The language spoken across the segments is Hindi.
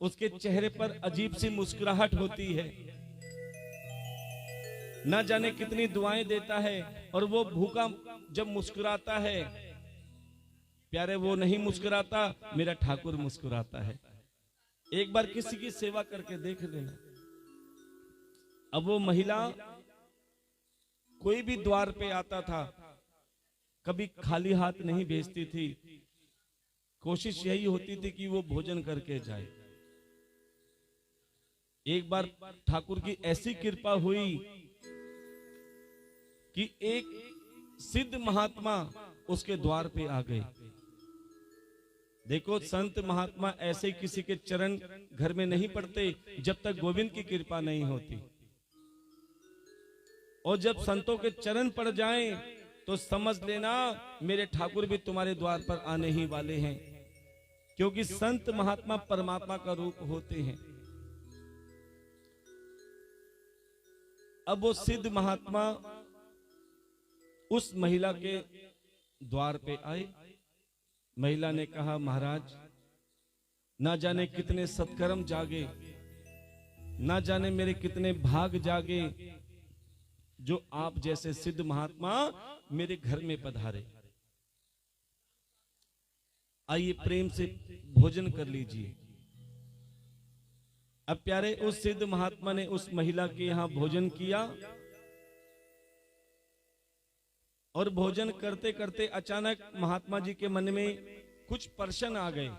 उसके चेहरे पर अजीब सी मुस्कुराहट होती है। ना जाने कितनी दुआएं देता है, और वो भूखा जब मुस्कुराता है, प्यारे वो नहीं मुस्कुराता, मेरा ठाकुर मुस्कुराता है। एक बार किसी की सेवा करके देख लेना। अब वो महिला कोई भी द्वार पे आता था, कभी खाली हाथ नहीं भेजती थी। कोशिश यही होती थी कि वो भोजन करके जाए। एक बार ठाकुर की ऐसी कृपा हुई कि एक सिद्ध महात्मा उसके द्वार पे आ गए। देखो, संत महात्मा ऐसे किसी के चरण घर में नहीं पड़ते जब तक गोविंद की कृपा नहीं होती। और जब संतों के चरण पड़ जाएं तो समझ लेना मेरे ठाकुर भी तुम्हारे द्वार पर आने ही वाले हैं, क्योंकि संत महात्मा परमात्मा का रूप होते हैं। अब वो सिद्ध महात्मा उस महिला के द्वार पे आए। महिला ने कहा, महाराज, ना जाने कितने सत्कर्म जागे, ना जाने मेरे कितने भाग जागे, जो आप जैसे सिद्ध महात्मा मेरे घर में पधारे। आइए प्रेम से भोजन कर लीजिए। अब प्यारे, उस सिद्ध महात्मा ने उस महिला के यहां भोजन किया, और भोजन करते करते अचानक महात्मा जी के मन में कुछ प्रश्न आ गए।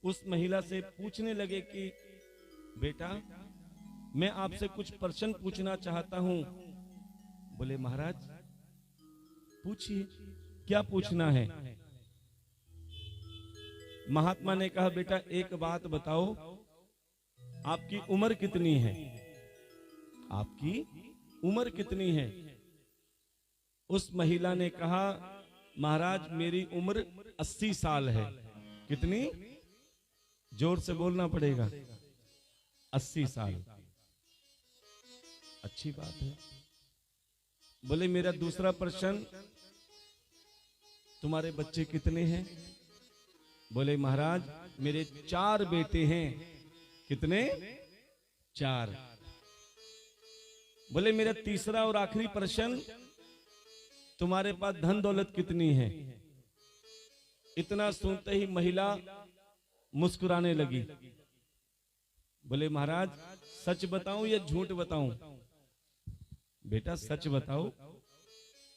उस महिला से पूछने लगे कि बेटा, मैं आपसे कुछ प्रश्न पूछना चाहता हूं। बोले, महाराज पूछिए, क्या पूछना है। महात्मा ने कहा, बेटा एक बात बताओ, आपकी उम्र कितनी है? आपकी उम्र कितनी है? उस महिला ने कहा, महाराज मेरी उम्र 80 साल है। कितनी? जोर से बोलना पड़ेगा। 80 साल। अच्छी बात है। बोले, मेरा दूसरा प्रश्न, तुम्हारे बच्चे कितने हैं? बोले, महाराज मेरे 4 बेटे हैं। कितने? 4। बोले, मेरा तीसरा और आखिरी प्रश्न, तुम्हारे पास धन दौलत कितनी है? इतना सुनते ही महिला मुस्कुराने लगी। बोले, महाराज सच बताऊं या झूठ बताऊं? बेटा सच बताओ।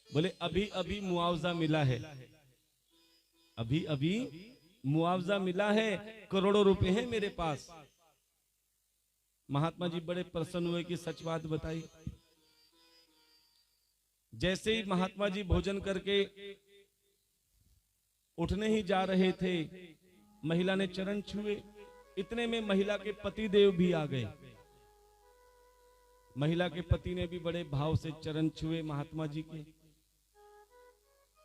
बोले, अभी अभी मुआवजा मिला है। अभी अभी मुआवजा मिला है, करोड़ों रुपए हैं मेरे पास। महात्मा जी बड़े प्रसन्न हुए कि सच बात बताई। जैसे ही महात्मा जी भोजन करके उठने ही जा रहे थे, महिला ने चरण छुए। इतने में महिला के पति देव भी आ गए। महिला के पति ने भी बड़े भाव से चरण छुए महात्मा जी के।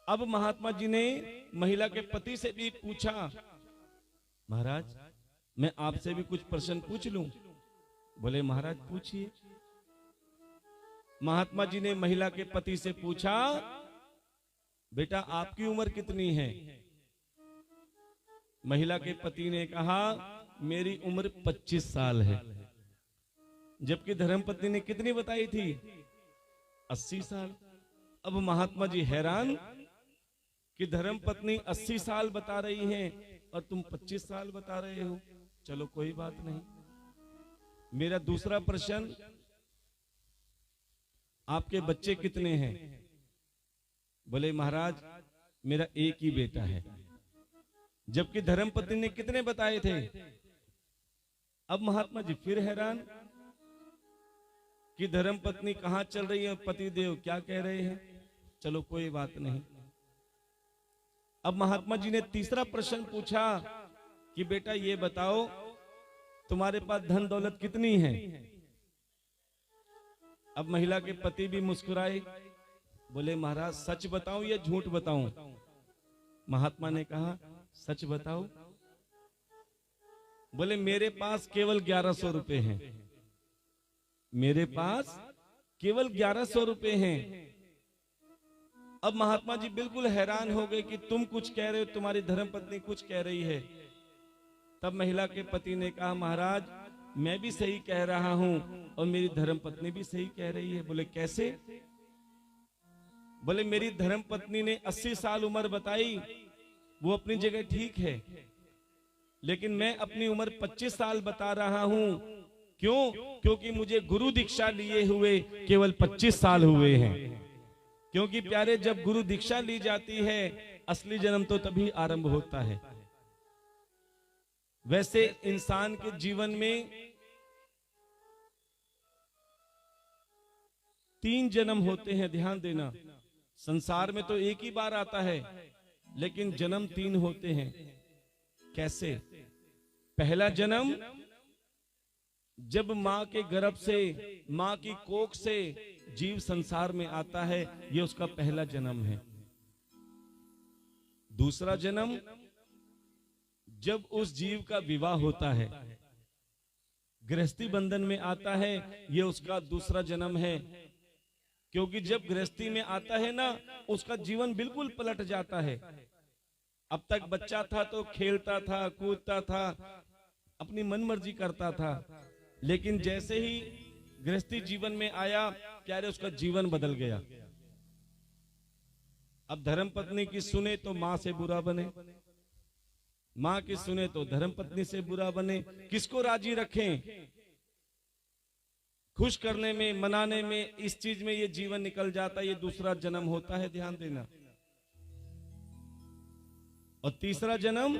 अब महात्मा जी ने महिला के पति से भी पूछा, महाराज मैं आपसे भी कुछ प्रश्न पूछ लूं? बोले, महाराज पूछिए। महात्मा जी ने महिला के पति से पूछा, बेटा आपकी उम्र कितनी है? महिला के पति ने कहा, मेरी उम्र 25 साल है। जबकि धर्मपत्नी ने कितनी बताई थी? 80 साल। अब महात्मा जी हैरान कि धर्मपत्नी 80 साल बता रही हैं और तुम 25 साल बता रहे हो। चलो कोई बात नहीं। मेरा दूसरा प्रश्न, आपके बच्चे कितने हैं? बोले, महाराज मेरा एक ही बेटा है। जबकि धर्मपत्नी ने कितने बताए थे? अब महात्मा जी फिर हैरान कि धर्मपत्नी कहां चल रही है, पति देव क्या कह रहे हैं। चलो कोई बात नहीं। अब महात्मा जी ने तीसरा प्रश्न पूछा कि बेटा ये बताओ, तुम्हारे पास धन दौलत कितनी है? अब महिला के पति भी मुस्कुराए। बोले, महाराज सच बताऊं या झूठ बताऊं? महात्मा ने कहा, सच बताओ। बोले, मेरे पास केवल 1100 रुपए हैं। मेरे पास केवल 1100 रुपए हैं। अब महात्मा जी बिल्कुल हैरान हो गए कि तुम कुछ कह रहे हो, तुम्हारी धर्मपत्नी कुछ कह रही है। तब महिला के पति ने कहा, महाराज मैं भी सही कह रहा हूं और मेरी धर्मपत्नी भी सही कह रही है। बोले कैसे? बोले मेरी धर्मपत्नी ने 80 साल उम्र बताई, वो अपनी जगह ठीक है, लेकिन मैं अपनी उम्र 25 साल बता रहा हूं। क्यों? क्योंकि मुझे गुरु दीक्षा लिए हुए केवल 25 साल हुए हैं। क्योंकि प्यारे, जब गुरु दीक्षा ली जाती है असली जन्म तो तभी आरंभ होता है। वैसे इंसान के जीवन में 3 जन्म होते हैं, ध्यान देना। संसार में तो एक ही बार आता है, लेकिन जन्म 3 होते हैं। कैसे? पहला जन्म जब मां के गर्भ से, मां की कोख से जीव संसार में आता है, यह उसका पहला जन्म है। दूसरा जन्म जब उस जीव का विवाह होता है, गृहस्थी बंधन में आता है, यह उसका दूसरा जन्म है। क्योंकि जब गृहस्थी में आता है ना, उसका जीवन बिल्कुल पलट जाता है। अब तक बच्चा था तो खेलता था, कूदता था, अपनी मनमर्जी करता था, लेकिन जैसे ही गृहस्थी जीवन में आया, प्यारे उसका जीवन बदल गया। अब धर्मपत्नी की सुने तो मां से बुरा बने, मां की सुने तो धर्मपत्नी से बुरा बने। किसको राजी रखें? खुश करने में, मनाने में, इस चीज में ये जीवन निकल जाता है। ये दूसरा जन्म होता है, ध्यान देना। और तीसरा जन्म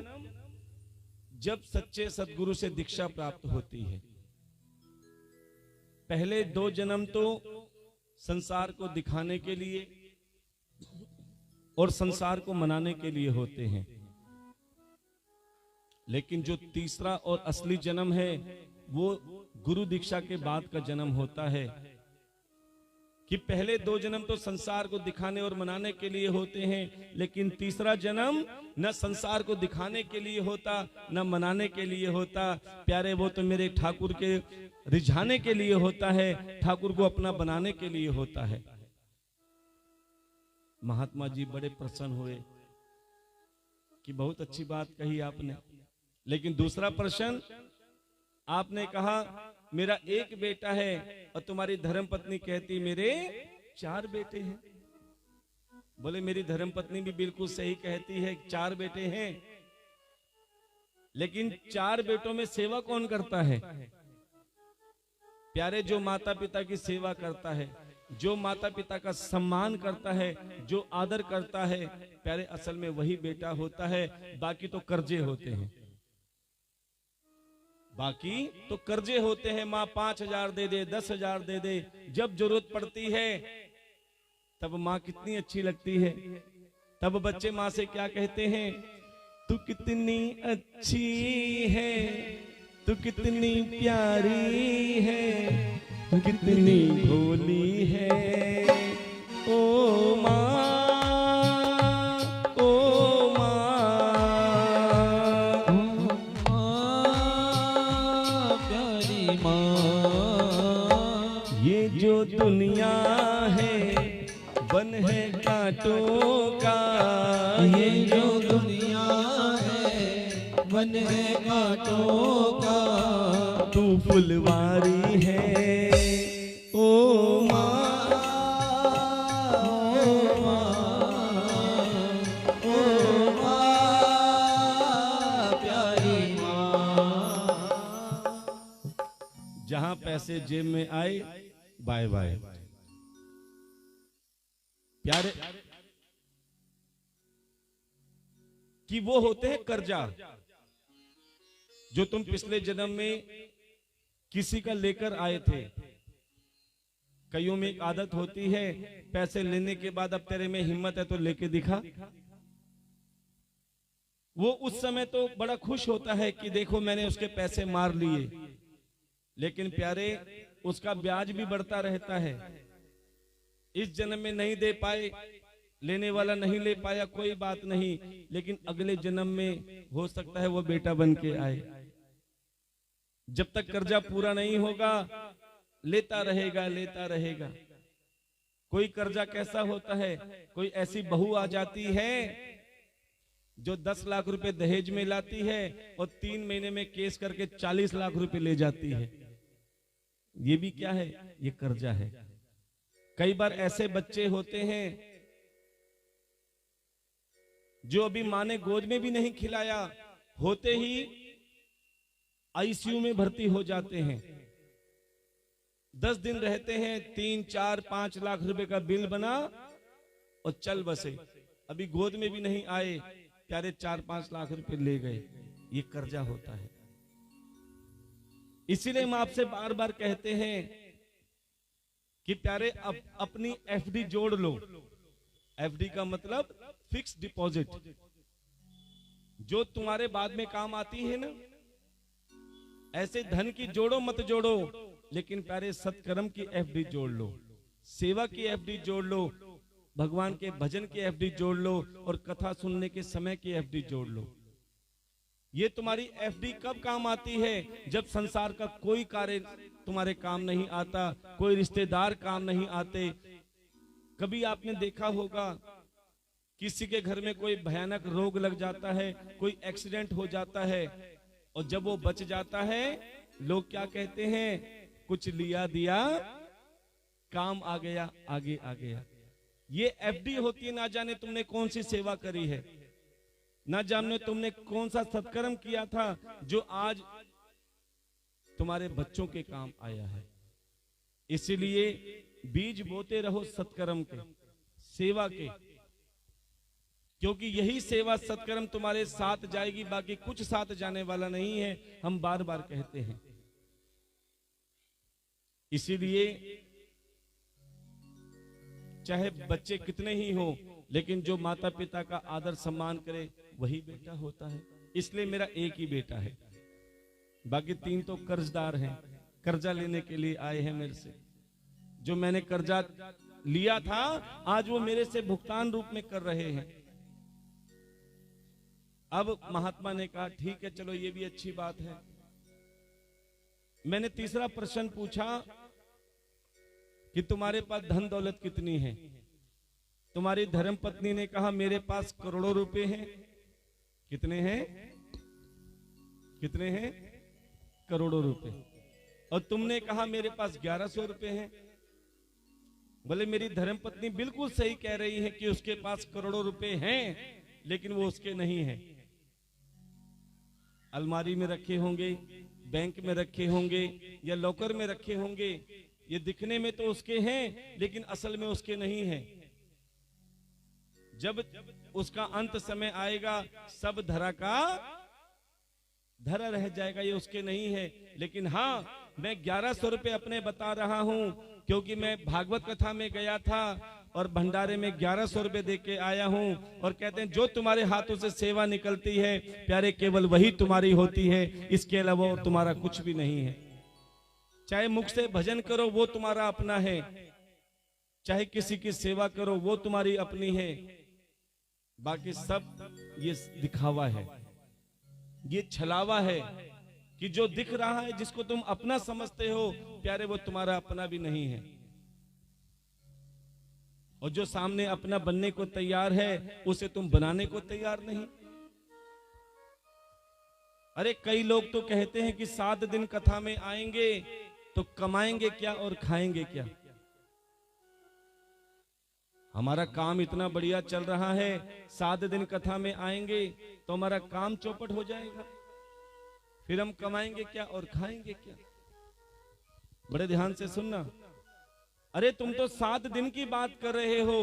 जब सच्चे सदगुरु से दीक्षा प्राप्त होती है। पहले 2 जन्म तो संसार को दिखाने के लिए और संसार को मनाने के लिए होते हैं, लेकिन जो तीसरा और असली जन्म है वो गुरु दीक्षा के बाद का जन्म होता है। कि पहले 2 जन्म तो संसार को दिखाने और मनाने के लिए होते हैं, लेकिन तीसरा जन्म न संसार को दिखाने के लिए होता, न मनाने के लिए होता। प्यारे, वो तो मेरे ठाकुर के रिझाने के लिए होता है, ठाकुर को अपना बनाने के लिए होता है। महात्मा जी बड़े प्रसन्न हुए कि बहुत अच्छी बात कही आपने। लेकिन दूसरा प्रश्न, आपने कहा मेरा एक बेटा है और तुम्हारी धर्मपत्नी कहती मेरे 4 बेटे हैं। बोले मेरी धर्मपत्नी भी बिल्कुल सही कहती है, 4 बेटे हैं, लेकिन 4 बेटों में सेवा कौन करता है? प्यारे, जो माता पिता की सेवा करता है, जो माता पिता का सम्मान करता है, जो आदर करता है, प्यारे असल में वही बेटा होता है। बाकी तो कर्जे होते हैं, बाकी तो कर्जे होते हैं। माँ 5,000 दे दे, 10,000 दे दे, जब जरूरत पड़ती है तब माँ कितनी अच्छी लगती है। तब बच्चे माँ से क्या कहते हैं? तू कितनी अच्छी है, तू कितनी प्यारी है, तू कितनी भोली है, ओ माँ, ओ माँ, प्यारी माँ। ये जो दुनिया है वन है कांटों का, ये जो दुनिया है वन है कांटों का, तू फुलवारी है, ओ माँ, ओ माँ, ओ माँ, प्यारी माँ। जहां पैसे जेब में आए बाय बाय। प्यारे, कि वो होते हैं कर्जा, जो तुम पिछले जन्म में किसी का लेकर आए थे। कईयों में एक आदत होती है, पैसे लेने के बाद अब तेरे में हिम्मत है तो लेके दिखा। वो उस समय तो बड़ा खुश होता है कि देखो मैंने उसके पैसे मार लिए, लेकिन प्यारे उसका ब्याज भी बढ़ता रहता है। इस जन्म में नहीं दे पाए, लेने वाला नहीं ले पाया, कोई बात नहीं, लेकिन अगले जन्म में हो सकता है वो बेटा बन के आए। जब तक कर्जा पूरा नहीं होगा लेता रहेगा, लेता रहेगा। कोई कर्जा कैसा होता है, कोई ऐसी बहू आ जाती है जो 10 लाख रुपए दहेज में लाती है और 3 महीने में केस करके 40 लाख रुपए ले जाती है। ये भी क्या है? ये कर्जा है। कई बार ऐसे बच्चे होते हैं जो अभी मां ने गोद में भी नहीं खिलाया, होते ही आईसीयू में भर्ती हो जाते हैं। 10 दिन रहते हैं, 3, 4, 5 लाख रुपए का बिल बना और चल बसे। अभी गोद में भी नहीं आए, प्यारे 4-5 लाख रुपए ले गए। ये कर्जा होता है। इसीलिए हम आपसे बार बार कहते हैं कि प्यारे अब अपनी एफडी जोड़ लो। एफडी का मतलब फिक्स डिपॉजिट, जो तुम्हारे बाद में काम आती है ना। ऐसे धन की जोड़ो मत जोड़ो, लेकिन प्यारे सत्कर्म की एफडी जोड़ लो, सेवा की एफडी जोड़ लो, भगवान के भजन की एफडी जोड़ लो और कथा सुनने के समय की एफडी जोड़ लो। ये तुम्हारी एफडी कब काम आती है? जब संसार का कोई कार्य तुम्हारे काम नहीं आता, कोई रिश्तेदार काम नहीं आते। कभी आपने देखा होगा किसी के घर में कोई भयानक रोग लग जाता है, कोई एक्सीडेंट हो जाता है, और जब वो बच जाता है लोग क्या कहते हैं? कुछ लिया दिया, काम आ गया, आगे आ गया। ये एफडी होती है। ना जाने तुमने कौन सी सेवा करी है, ना जाने तुमने कौन सा सत्कर्म किया था जो आज तुम्हारे बच्चों के काम आया है। इसीलिए बीज बोते रहो सत्कर्म के, सेवा के, क्योंकि यही सेवा सत्कर्म तुम्हारे साथ जाएगी, बाकी कुछ साथ जाने वाला नहीं है। हम बार बार कहते हैं। इसीलिए चाहे बच्चे कितने ही हो, लेकिन जो माता पिता का आदर सम्मान करे वही बेटा होता है। इसलिए मेरा एक ही बेटा है, बाकी 3 तो कर्जदार हैं, कर्जा लेने के लिए आए हैं मेरे से। जो मैंने कर्जा लिया था आज वो मेरे से भुगतान रूप में कर रहे हैं। अब महात्मा ने कहा ठीक है, चलो ये भी अच्छी बात है। मैंने तीसरा प्रश्न पूछा कि तुम्हारे पास धन दौलत कितनी है? तुम्हारी धर्म पत्नी ने कहा मेरे पास करोड़ों रुपए हैं। कितने हैं? कितने हैं? करोड़ों रुपए। और तुमने कहा मेरे पास 1100 रुपए हैं। बोले मेरी धर्म पत्नी बिल्कुल सही कह रही है कि उसके पास करोड़ों रुपए हैं, लेकिन वो उसके नहीं है। अलमारी में रखे होंगे, बैंक में रखे होंगे या लॉकर में रखे होंगे। ये दिखने में तो उसके हैं, लेकिन असल में उसके नहीं है। जब उसका अंत समय आएगा, सब धरा का धरा रह जाएगा, ये उसके नहीं है। लेकिन हाँ, मैं 1100 रुपए अपने बता रहा हूं, क्योंकि मैं भागवत कथा में गया था और भंडारे में 1100 रुपए दे के आया हूं। और कहते हैं जो तुम्हारे हाथों से सेवा निकलती है प्यारे, केवल वही तुम्हारी होती है, इसके अलावा तुम्हारा कुछ भी नहीं है। चाहे मुख से भजन करो वो तुम्हारा अपना है, चाहे किसी की सेवा करो वो तुम्हारी अपनी है, बाकी सब ये दिखावा है, ये छलावा है कि जो दिख रहा है, जिसको तुम अपना समझते हो प्यारे, वो तुम्हारा अपना भी नहीं है। और जो सामने अपना बनने को तैयार है, उसे तुम बनाने को तैयार नहीं। अरे कई लोग तो कहते हैं कि 7 दिन कथा में आएंगे तो कमाएंगे क्या और खाएंगे क्या। हमारा काम इतना बढ़िया चल रहा है, 7 दिन कथा में आएंगे तो हमारा काम चौपट हो जाएगा, फिर हम कमाएंगे क्या और खाएंगे क्या। बड़े ध्यान से सुनना। अरे तुम तो 7 दिन की बात कर रहे हो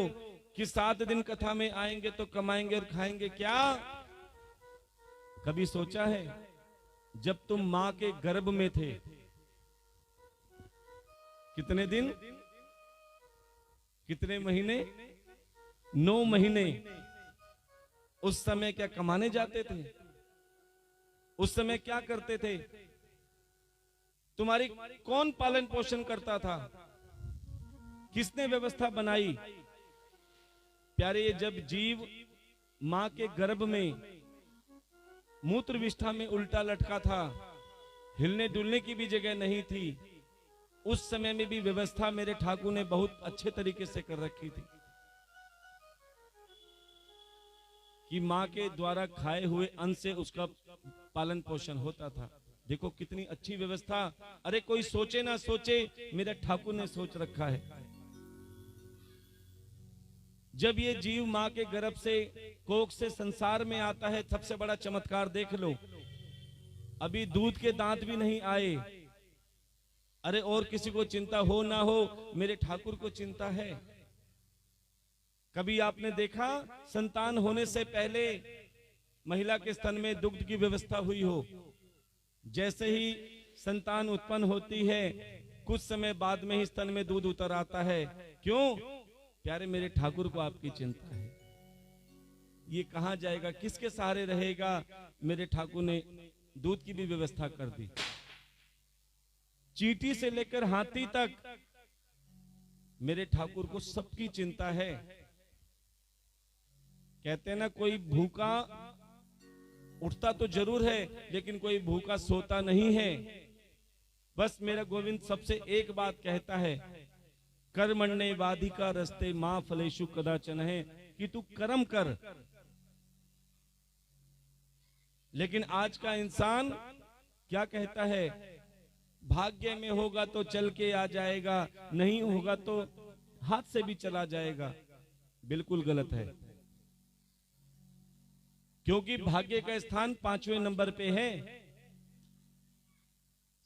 कि 7 दिन कथा में आएंगे तो कमाएंगे और खाएंगे क्या। कभी सोचा है जब तुम मां के गर्भ में थे, कितने दिन, कितने महीने? 9 महीने। उस समय क्या कमाने जाते थे? उस समय क्या करते थे? तुम्हारी कौन पालन पोषण करता था? किसने व्यवस्था बनाई? प्यारे, जब जीव मां के गर्भ में मूत्र विष्ठा में उल्टा लटका था, हिलने डुलने की भी जगह नहीं थी, उस समय में भी व्यवस्था मेरे ठाकुर ने बहुत अच्छे तरीके से कर रखी थी। कि माँ के द्वारा खाए हुए अन्न से उसका पालन पोषण होता था। देखो कितनी अच्छी व्यवस्था। अरे कोई सोचे ना सोचे, मेरे ठाकुर ने सोच रखा है। जब ये जीव माँ के गर्भ से, कोख से संसार में आता है, सबसे बड़ा चमत्कार देख लो, अभी दूध के दांत भी नहीं आए। अरे और किसी को चिंता हो ना हो, मेरे ठाकुर को चिंता है। कभी आपने देखा संतान होने से पहले महिला के स्तन में दुग्ध की व्यवस्था हुई हो? जैसे ही संतान उत्पन्न होती है, कुछ समय बाद में ही स्तन में दूध उतर आता है। क्यों? प्यारे मेरे ठाकुर को आपकी चिंता है। ये कहां जाएगा, किसके सहारे रहेगा? मेरे ठाकुर ने दूध की भी व्यवस्था कर दी। चींटी से लेकर हाथी तक मेरे ठाकुर को सबकी चिंता है। कहते हैं ना, कोई भूखा उठता तो जरूर है, लेकिन कोई भूखा सोता नहीं है। बस मेरा गोविंद सबसे एक बात कहता है, कर्मण्ये वाधिका रस्ते मां फलेषु कदाचन, है कि तू कर्म कर। लेकिन आज का इंसान क्या कहता है? भाग्य में होगा तो चल के आ जाएगा, नहीं होगा तो हाथ से भी चला जाएगा। बिल्कुल गलत है, क्योंकि भाग्य का स्थान 5वें नंबर पे है।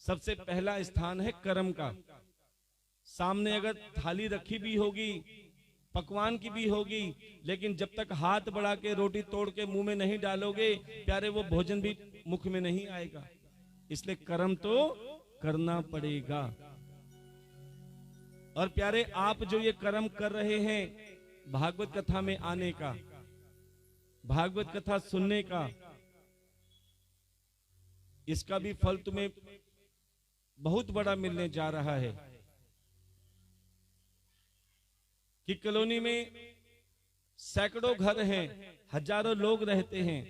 सबसे पहला स्थान है कर्म का। सामने अगर थाली रखी भी होगी, पकवान की भी होगी, लेकिन जब तक हाथ बढ़ा के रोटी तोड़ के मुंह में नहीं डालोगे, प्यारे वो भोजन भी मुख में नहीं आएगा। इसलिए कर्म तो करना पड़ेगा। और प्यारे, आप जो ये कर्म कर रहे हैं, भागवत कथा में आने का, भागवत कथा सुनने का, इसका भी फल तुम्हें बहुत बड़ा मिलने जा रहा है। कि कॉलोनी में सैकड़ों घर हैं, हजारों लोग रहते हैं,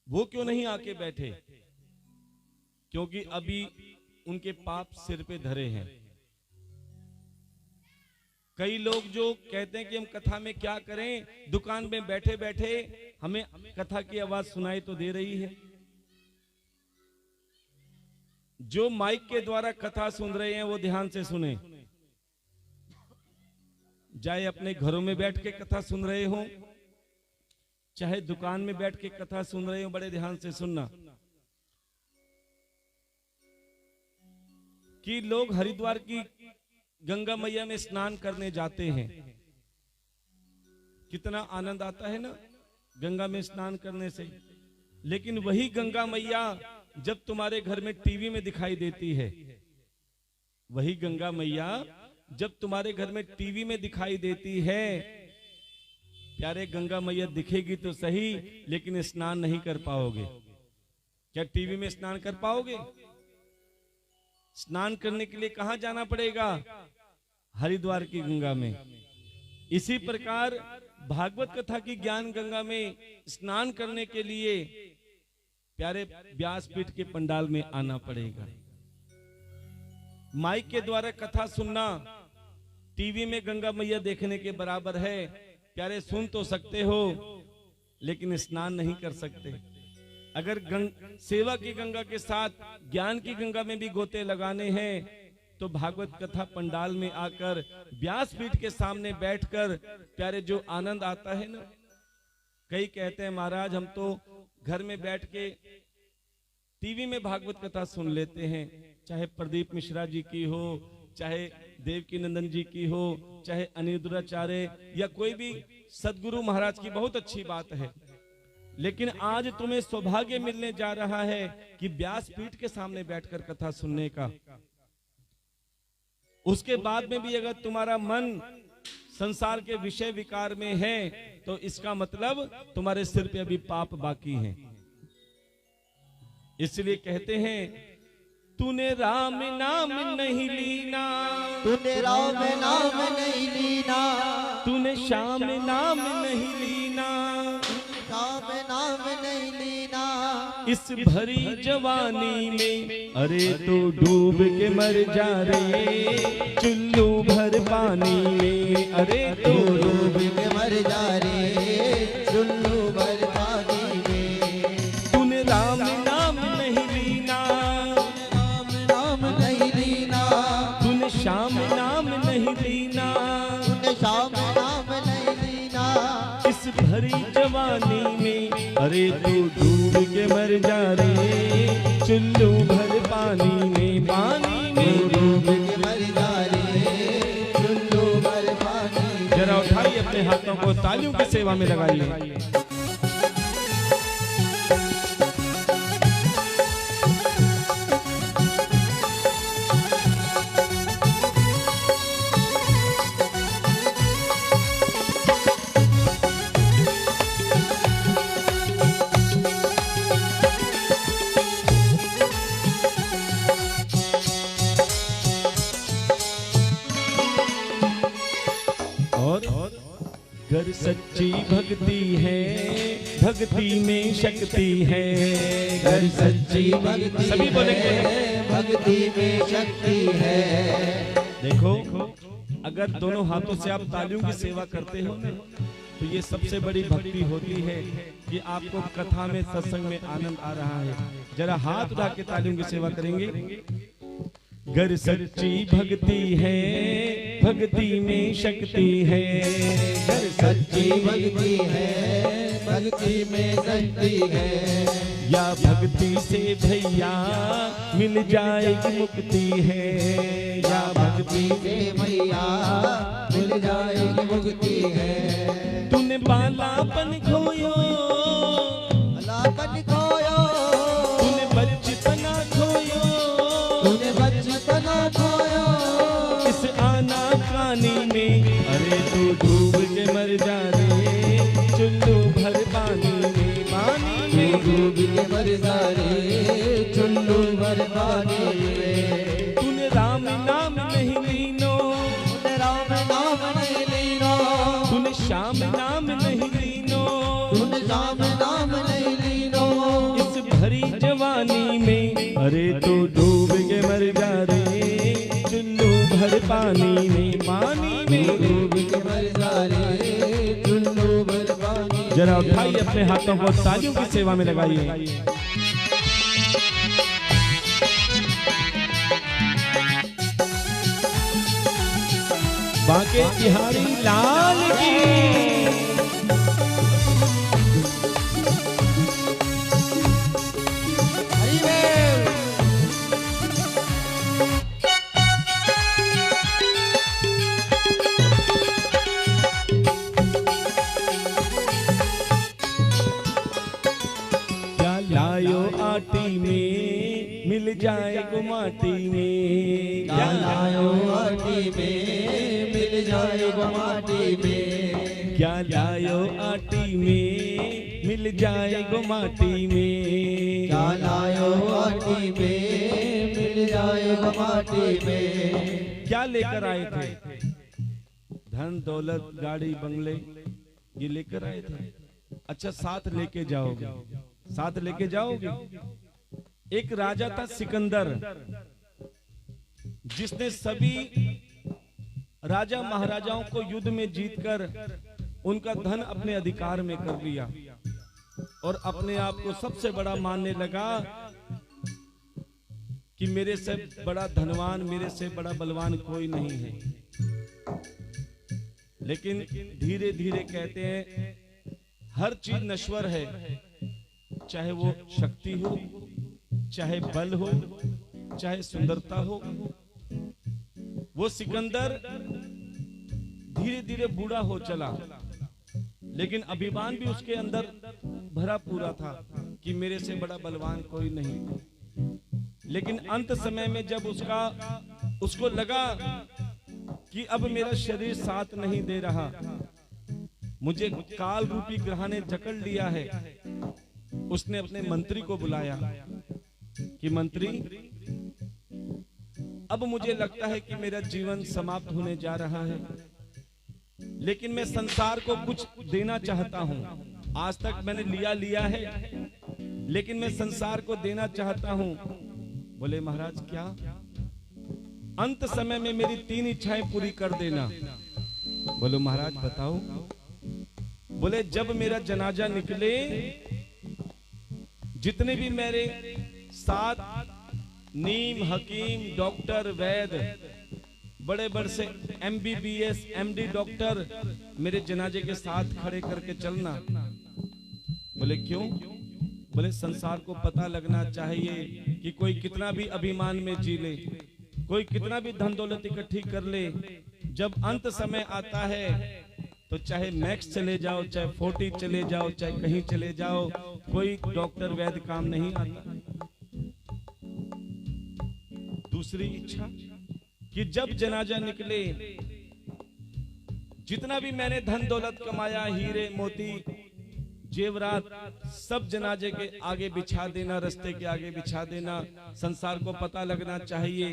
वो क्यों नहीं आके बैठे? क्योंकि अभी उनके पाप सिर पे धरे हैं। कई लोग जो कहते हैं कि हम कथा में क्या करें, दुकान में बैठे बैठे हमें कथा की आवाज सुनाई तो दे रही है। जो माइक के द्वारा कथा सुन रहे हैं वो ध्यान से सुने। चाहे अपने घरों में बैठ के कथा सुन रहे हो, चाहे दुकान में बैठ के कथा सुन रहे हो, बड़े ध्यान से सुनना। कि लोग हरिद्वार की गंगा मैया में स्नान करने जाते हैं, कितना आनंद आता है ना गंगा में स्नान करने से। लेकिन वही गंगा मैया जब तुम्हारे घर में टीवी में दिखाई देती है, वही गंगा मैया जब तुम्हारे घर में टीवी में दिखाई देती है, प्यारे गंगा मैया दिखेगी तो सही, लेकिन स्नान नहीं कर पाओगे। क्या टीवी में स्नान कर पाओगे? स्नान करने के लिए कहां जाना पड़ेगा? हरिद्वार की गंगा में। इसी प्रकार भागवत कथा की ज्ञान गंगा में स्नान करने के लिए प्यारे व्यासपीठ के पंडाल में आना पड़ेगा। माइक के द्वारा कथा सुनना टीवी में गंगा मैया देखने के बराबर है। प्यारे, सुन तो सकते हो लेकिन स्नान नहीं कर सकते। अगर सेवा की गंगा के साथ ज्ञान की गंगा में भी गोते लगाने हैं तो भागवत कथा पंडाल में आकर व्यासपीठ के सामने बैठकर प्यारे जो आनंद आता है ना। कई कहते हैं महाराज हम तो घर में बैठ के टीवी में भागवत कथा सुन लेते हैं, चाहे प्रदीप मिश्रा जी की हो, चाहे देवकी नंदन जी की हो, चाहे अनिरुद्धाचार्य या कोई भी सदगुरु महाराज की, बहुत अच्छी बात है। लेकिन आज तुम्हें सौभाग्य मिलने जा रहा है कि व्यासपीठ के सामने बैठकर कथा सुनने का। उसके बाद में भी अगर तुम्हारा मन संसार के विषय विकार में है तो इसका मतलब तुम्हारे सिर पे अभी पाप बाकी हैं। इसलिए कहते हैं तूने राम नाम नहीं लीना, तूने राम नाम नहीं लीना, तूने श्याम नाम नहीं लीना, श्याम नाम नहीं लीना। इस भरी जवानी में अरे तो डूब के मर जा रे, चुल्लू भर पानी में अरे तो डूब के मर जा रे, राम नाम नहीं लीना, राम नाम नहीं लीना, तूने श्याम नाम नहीं लीना, तूने श्याम नाम नहीं लीना। इस भरी जवानी में अरे तू डूब के मर जा रे, चुल्लू भर पानी में, पानी में डूब के मर जा रे, चुल्लू भर पानी। जरा उठाइए अपने हाथों को, तालियों की सेवा में लगाइए। गर सच्ची भक्ति है, भक्ति में शक्ति है, गर सच्ची भक्ति सभी बोलेंगे, भक्ति में शक्ति है। देखो अगर दोनों हाथों से आप तालियों की सेवा करते हो तो ये सबसे बड़ी भक्ति होती है कि आपको कथा में, सत्संग में आनंद आ रहा है। जरा हाथ उठा के तालियों की सेवा करेंगे। गर सच्ची भक्ति है, भक्ति में शक्ति है, गर सच्ची भक्ति है, भक्ति में शक्ति है। या भक्ति से भैया मिल जाएगी मुक्ति है, या भक्ति से भैया मिल जाएगी मुक्ति है। तूने बालापन खोयो, बालापन खोयो, तूने बचपना खोयो, तूने बचपना खोयो। इस आना कानी में अरे तू डूब के मर जा रे, चुल्लू भर पानी में, पानी में डूब के मर जा रे, चुल्लू भर पानी में। तूने राम नाम नहीं लीनो, तूने राम नाम नहीं लीनो, तूने श्याम नाम नहीं लीनो, तूने श्याम नाम नहीं लीनो। इस भरी जवानी में अरे तू डूब के मर जा रे, चुल्लू भर पानी में, पानी में डूब के मर जा रे, चुल्लू भर पानी। जरा उठाइए अपने हाथों को, तालियों की सेवा में लगाइए। बांके बिहारी लाल की। आटी में मिल जाएगो माटी में, क्या लायो आटी में मिल जाएगो माटी में। क्या लायो आटी में मिल जाएगो माटी में, क्या लायो आटी में मिल जाएगो माटी में। क्या लेकर आए थे? धन दौलत गाड़ी बंगले ये लेकर आए थे। अच्छा साथ लेके जाओगे, साथ लेके जाओगे। एक राजा था सिकंदर, जिसने सभी राजा महाराजाओं को युद्ध में जीतकर उनका धन अपने अधिकार में कर लिया और अपने आप को सबसे बड़ा मानने लगा कि मेरे से बड़ा धनवान, मेरे से बड़ा बलवान कोई नहीं है। लेकिन धीरे धीरे कहते हैं हर चीज नश्वर है, चाहे वो शक्ति हो, चाहे बल हो, चाहे सुंदरता हो। वो सिकंदर धीरे धीरे बूढ़ा हो चला, लेकिन अभिमान भी उसके अंदर भरा पूरा था कि मेरे से बड़ा बलवान कोई नहीं। लेकिन अंत समय में जब उसको लगा कि अब मेरा शरीर साथ नहीं दे रहा, मुझे काल रूपी ग्रह ने जकड़ लिया है, उसने अपने मंत्री को बुलाया कि मंत्री अब मुझे लगता है कि मेरा जीवन समाप्त होने जा रहा है, लेकिन मैं संसार को कुछ देना चाहता हूं। आज तक मैंने लिया है, लेकिन मैं संसार को देना चाहता हूं। बोले महाराज क्या? अंत समय में मेरी 3 इच्छाएं पूरी कर देना। बोलो महाराज बताओ। बोले जब मेरा जनाजा निकले, जितने भी मेरे साथ नीम हकीम डॉक्टर वैद्य बड़े बड़े से MBBS MD डॉक्टर मेरे जनाजे के साथ खड़े करके चलना। बोले क्यों? बोले संसार को पता लगना चाहिए कि कोई कितना भी अभिमान में जी ले, कोई कितना भी धन दौलत इकट्ठी कर ले, जब अंत समय आता है तो चाहे मैक्स चले जाओ, चाहे 40 चले जाओ, चाहे कहीं चले जाओ, कोई डॉक्टर वैद्य काम नहीं आता। दूसरी इच्छा कि जब जनाजा निकले, जितना भी मैंने धन दौलत कमाया, हीरे मोती जेवरात, सब जनाजे के आगे बिछा देना, रास्ते के आगे बिछा देना। संसार को पता लगना चाहिए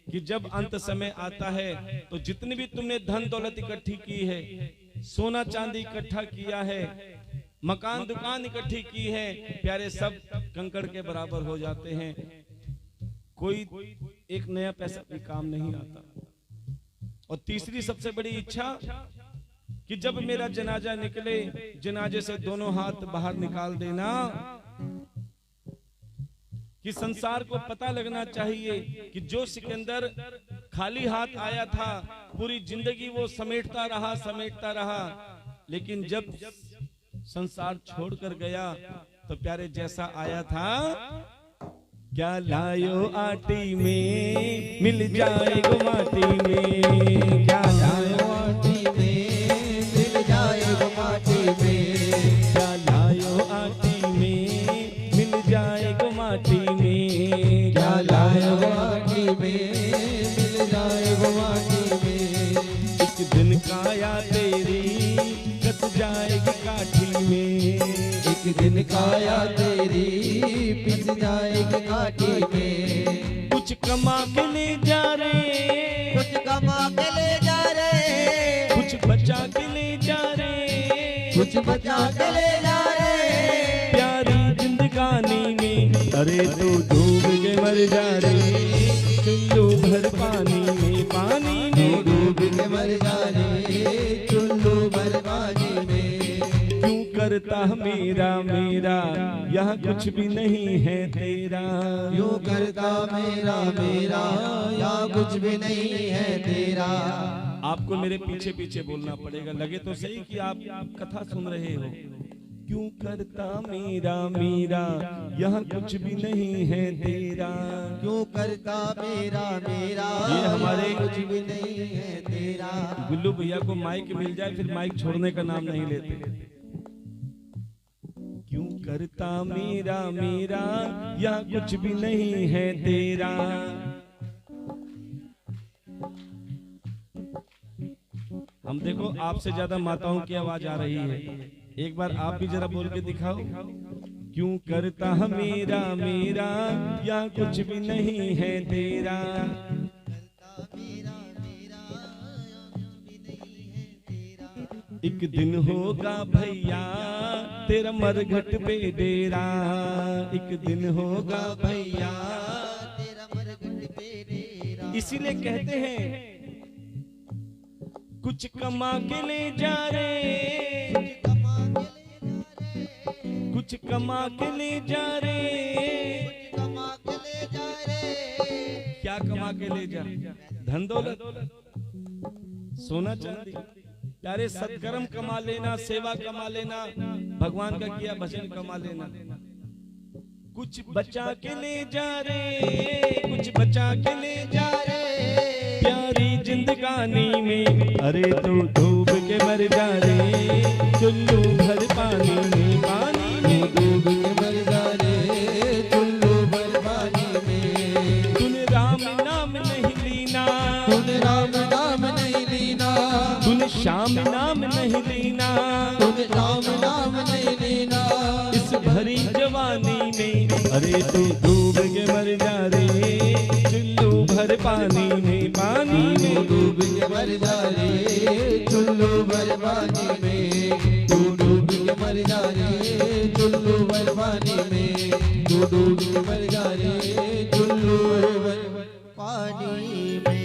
कि जब अंत समय आता है तो जितनी भी तुमने धन दौलत इकट्ठी की है, सोना चांदी इकट्ठा किया है, मकान दुकान इकट्ठी की है, प्यारे सब कंकड़ के बराबर हो जाते हैं। कोई एक नया पैसा भी काम नहीं आता। और तीसरी सबसे बड़ी इच्छा कि जब मेरा जनाजा निकले, जनाजे से दोनों हाथ बाहर निकाल देना, कि संसार को पता लगना चाहिए कि जो सिकंदर खाली हाथ आया था, पूरी जिंदगी वो समेटता रहा, लेकिन जब संसार छोड़कर गया तो प्यारे जैसा आया था, क्या लायो आटी में मिल जाएगा माटी में, क्या लायो आटी में मिल जाएगा माटी में, क्या लायो आटी में मिल जाएगा माटी में, क्या लायो आटी में मिल जाएगा माटी में। एक दिन काया तेरी कट जाएगी काठी में, एक दिन काया तेरी पिस जाएगी काठी में। कुछ कमा के ले जा रे, कुछ कमा के ले जा रे, कुछ बचा के ले जा रे, कुछ बचा के ले जा रे, प्यारी जिंदगानी में। अरे तू डूब के मर जा रे, चुल्लू भर पानी में, पानी में डूब के मर जा रे, चुल्लू भर पानी में। क्यों करता मेरा मेरा, यहाँ कुछ भी नहीं है तेरा, यूं करता मेरा मेरा, यहाँ कुछ भी नहीं है तेरा। आपको मेरे पीछे पीछे बोलना पड़ेगा, लगे तो सही कि आप कथा सुन रहे हो। क्यों करता मेरा मेरा, यहाँ कुछ भी नहीं है तेरा, क्यों करता मेरा मेरा, ये हमारे कुछ भी नहीं है तेरा। गुल्लू भैया को माइक मिल जाए फिर माइक छोड़ने का नाम नहीं लेते। क्यों करता मेरा मेरा, यहाँ कुछ भी नहीं है तेरा। हम देखो आपसे ज्यादा माताओं की आवाज आ रही है, एक बार आप भी जरा बोल के दिखाओ। क्यों करता मेरा मेरा, यहाँ कुछ भी नहीं है तेरा। एक दिन होगा भैया तेरा मरघट पे डेरा, एक दिन होगा भैया तेरा मरघट पे डेरा। इसीलिए कहते हैं कुछ कमा के ले जा रे, कुछ कमा के ले जा रे, कमा के ले जा रे। क्या कमा के ले जा? धन दौलत, सोना चांदी, प्यारे सत्कर्म कमा लेना, सेवा कमा लेना, भगवान का किया भजन कमा लेना। कुछ बचा के ले जा रे, कुछ बचा के ले जा रे, प्यारी जिंदगानी में। अरे तू डूब के मर जा रे, चुल्लू भर पानी में, पानी में डूब के मर जा रे, चुल्लू भर पानी में। तूने राम नाम नहीं लीना, तूने राम नाम नहीं लीना, तूने श्याम नाम नहीं लीना, तूने राम नाम नहीं लीना। इस भरी जवानी में। अरे तू डूब के मर जा रे, चुल्लू भर पानी में, पानी में डूब के मर जा रे, चुल्लू भर पानी में। तू डूब के मर जा रे, चुल्लू भर पानी में। तू डूब के मर जा रे, चुल्लू भर पानी में।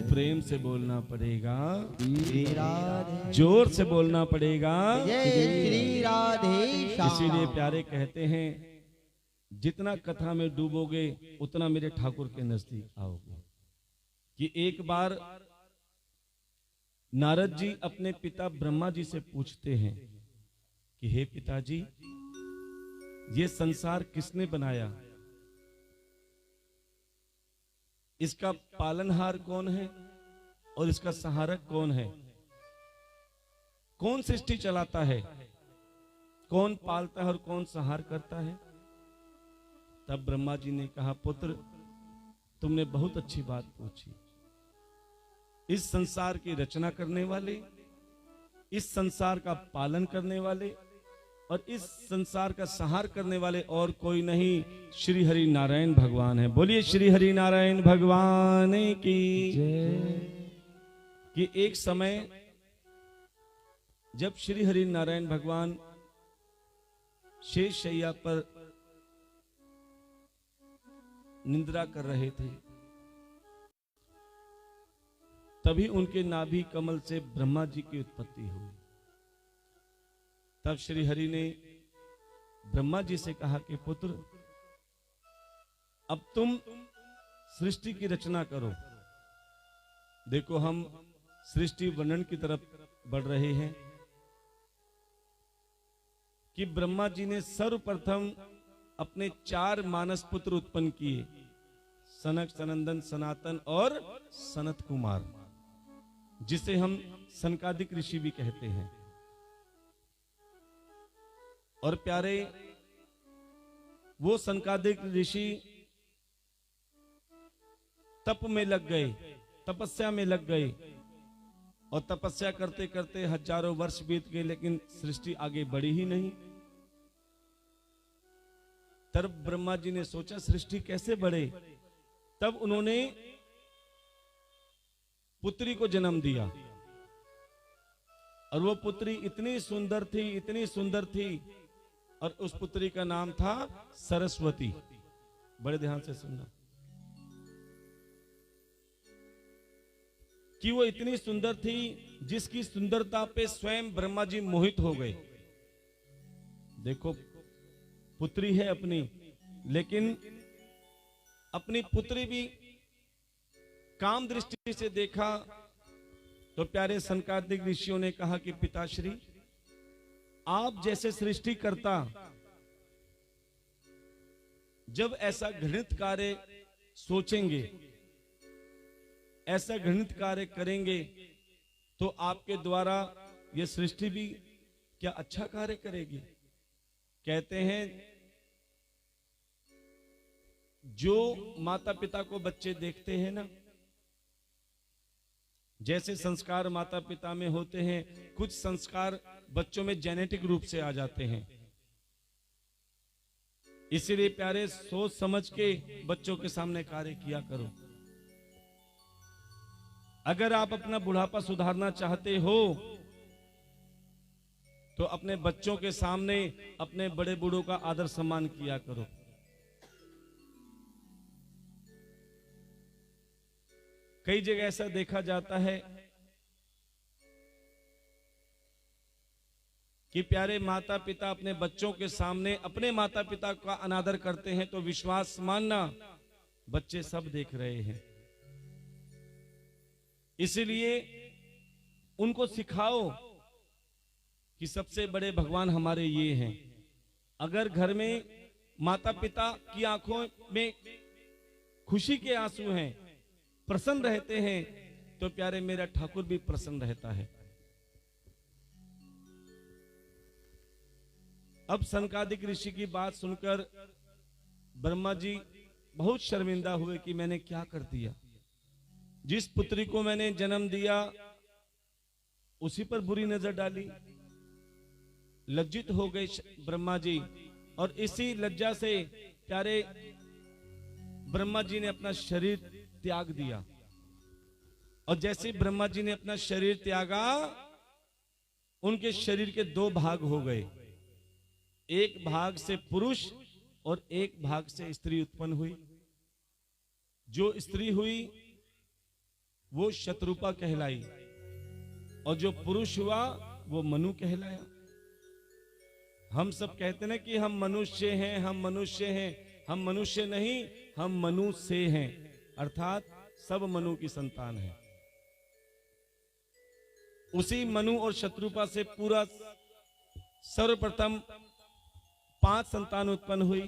प्रेम से बोलना पड़ेगा, श्री राधे जोर से बोलना पड़ेगा। जय श्री राधे श्याम। इसीलिए प्यारे कहते हैं जितना कथा में डूबोगे उतना मेरे ठाकुर के नजदीक आओगे। कि एक बार नारद जी अपने पिता ब्रह्मा जी से पूछते हैं कि हे पिताजी, ये संसार किसने बनाया, इसका पालनहार कौन है और इसका संहारक कौन है, कौन सृष्टि चलाता है, कौन पालता है और कौन संहार करता है। तब ब्रह्मा जी ने कहा, पुत्र तुमने बहुत अच्छी बात पूछी। इस संसार की रचना करने वाले, इस संसार का पालन करने वाले और इस संसार का संहार करने वाले और कोई नहीं, श्री हरि नारायण भगवान है। बोलिए श्री हरि नारायण भगवान की जय। कि एक समय जब श्री हरि नारायण भगवान शेष शैया पर निद्रा कर रहे थे, तभी उनके नाभि कमल से ब्रह्मा जी की उत्पत्ति हुई। तब श्री हरि ने ब्रह्मा जी से कहा कि पुत्र अब तुम सृष्टि की रचना करो। देखो हम सृष्टि वर्णन की तरफ बढ़ रहे हैं कि ब्रह्मा जी ने सर्वप्रथम अपने 4 मानस पुत्र उत्पन्न किए, सनक, सनंदन, सनातन और सनत कुमार, जिसे हम सनकादिक ऋषि भी कहते हैं। और प्यारे वो सनकादिक ऋषि तप में लग गए, तपस्या में लग गए और तपस्या करते करते हजारों वर्ष बीत गए, लेकिन सृष्टि आगे बढ़ी ही नहीं। तब ब्रह्मा जी ने सोचा सृष्टि कैसे बढ़े। तब उन्होंने पुत्री को जन्म दिया और वो पुत्री इतनी सुंदर थी, इतनी सुंदर थी, और उस पुत्री का नाम था सरस्वती। बड़े ध्यान से सुनना कि वो इतनी सुंदर थी जिसकी सुंदरता पे स्वयं ब्रह्मा जी मोहित हो गए। देखो पुत्री है अपनी, लेकिन अपनी पुत्री भी काम दृष्टि से देखा तो प्यारे सनकादिक ऋषियों ने कहा कि पिताश्री, आप जैसे सृष्टि करता जब ऐसा घृणित कार्य सोचेंगे, ऐसा घृणित कार्य करेंगे, तो आपके द्वारा यह सृष्टि भी क्या अच्छा कार्य करेगी। कहते हैं जो माता पिता को बच्चे देखते हैं ना, जैसे संस्कार माता पिता में होते हैं, कुछ संस्कार बच्चों में जेनेटिक रूप से आ जाते हैं। इसीलिए प्यारे सोच समझ के बच्चों के सामने कार्य किया करो। अगर आप अपना बुढ़ापा सुधारना चाहते हो तो अपने बच्चों के सामने अपने बड़े बूढ़ों का आदर सम्मान किया करो। कई जगह ऐसा देखा जाता है कि प्यारे माता पिता अपने बच्चों के सामने अपने माता पिता का अनादर करते हैं, तो विश्वास मानना बच्चे सब देख रहे हैं। इसलिए उनको सिखाओ कि सबसे बड़े भगवान हमारे ये हैं। अगर घर में माता पिता की आंखों में खुशी के आंसू हैं, प्रसन्न रहते हैं, तो प्यारे मेरा ठाकुर भी प्रसन्न रहता है। अब सनकादिक ऋषि की बात सुनकर ब्रह्मा जी बहुत शर्मिंदा हुए कि मैंने क्या कर दिया। जिस पुत्री को मैंने जन्म दिया उसी पर बुरी नजर डाली। लज्जित हो गए ब्रह्मा जी, और इसी लज्जा से प्यारे ब्रह्मा जी ने अपना शरीर त्याग दिया। और जैसे ब्रह्मा जी ने अपना शरीर त्यागा, उनके शरीर के 2 भाग हो गए। एक भाग से पुरुष और एक भाग से स्त्री उत्पन्न हुई। जो स्त्री हुई वो शत्रुपा कहलाई, और जो पुरुष हुआ वो मनु कहलाया। हम सब कहते ना कि हम मनुष्य हैं, हम मनुष्य हैं। हम मनुष्य नहीं, हम मनु से हैं, अर्थात सब मनु की संतान है। उसी मनु और शत्रुपा से पूरा सर्वप्रथम 5 संतान उत्पन्न हुई,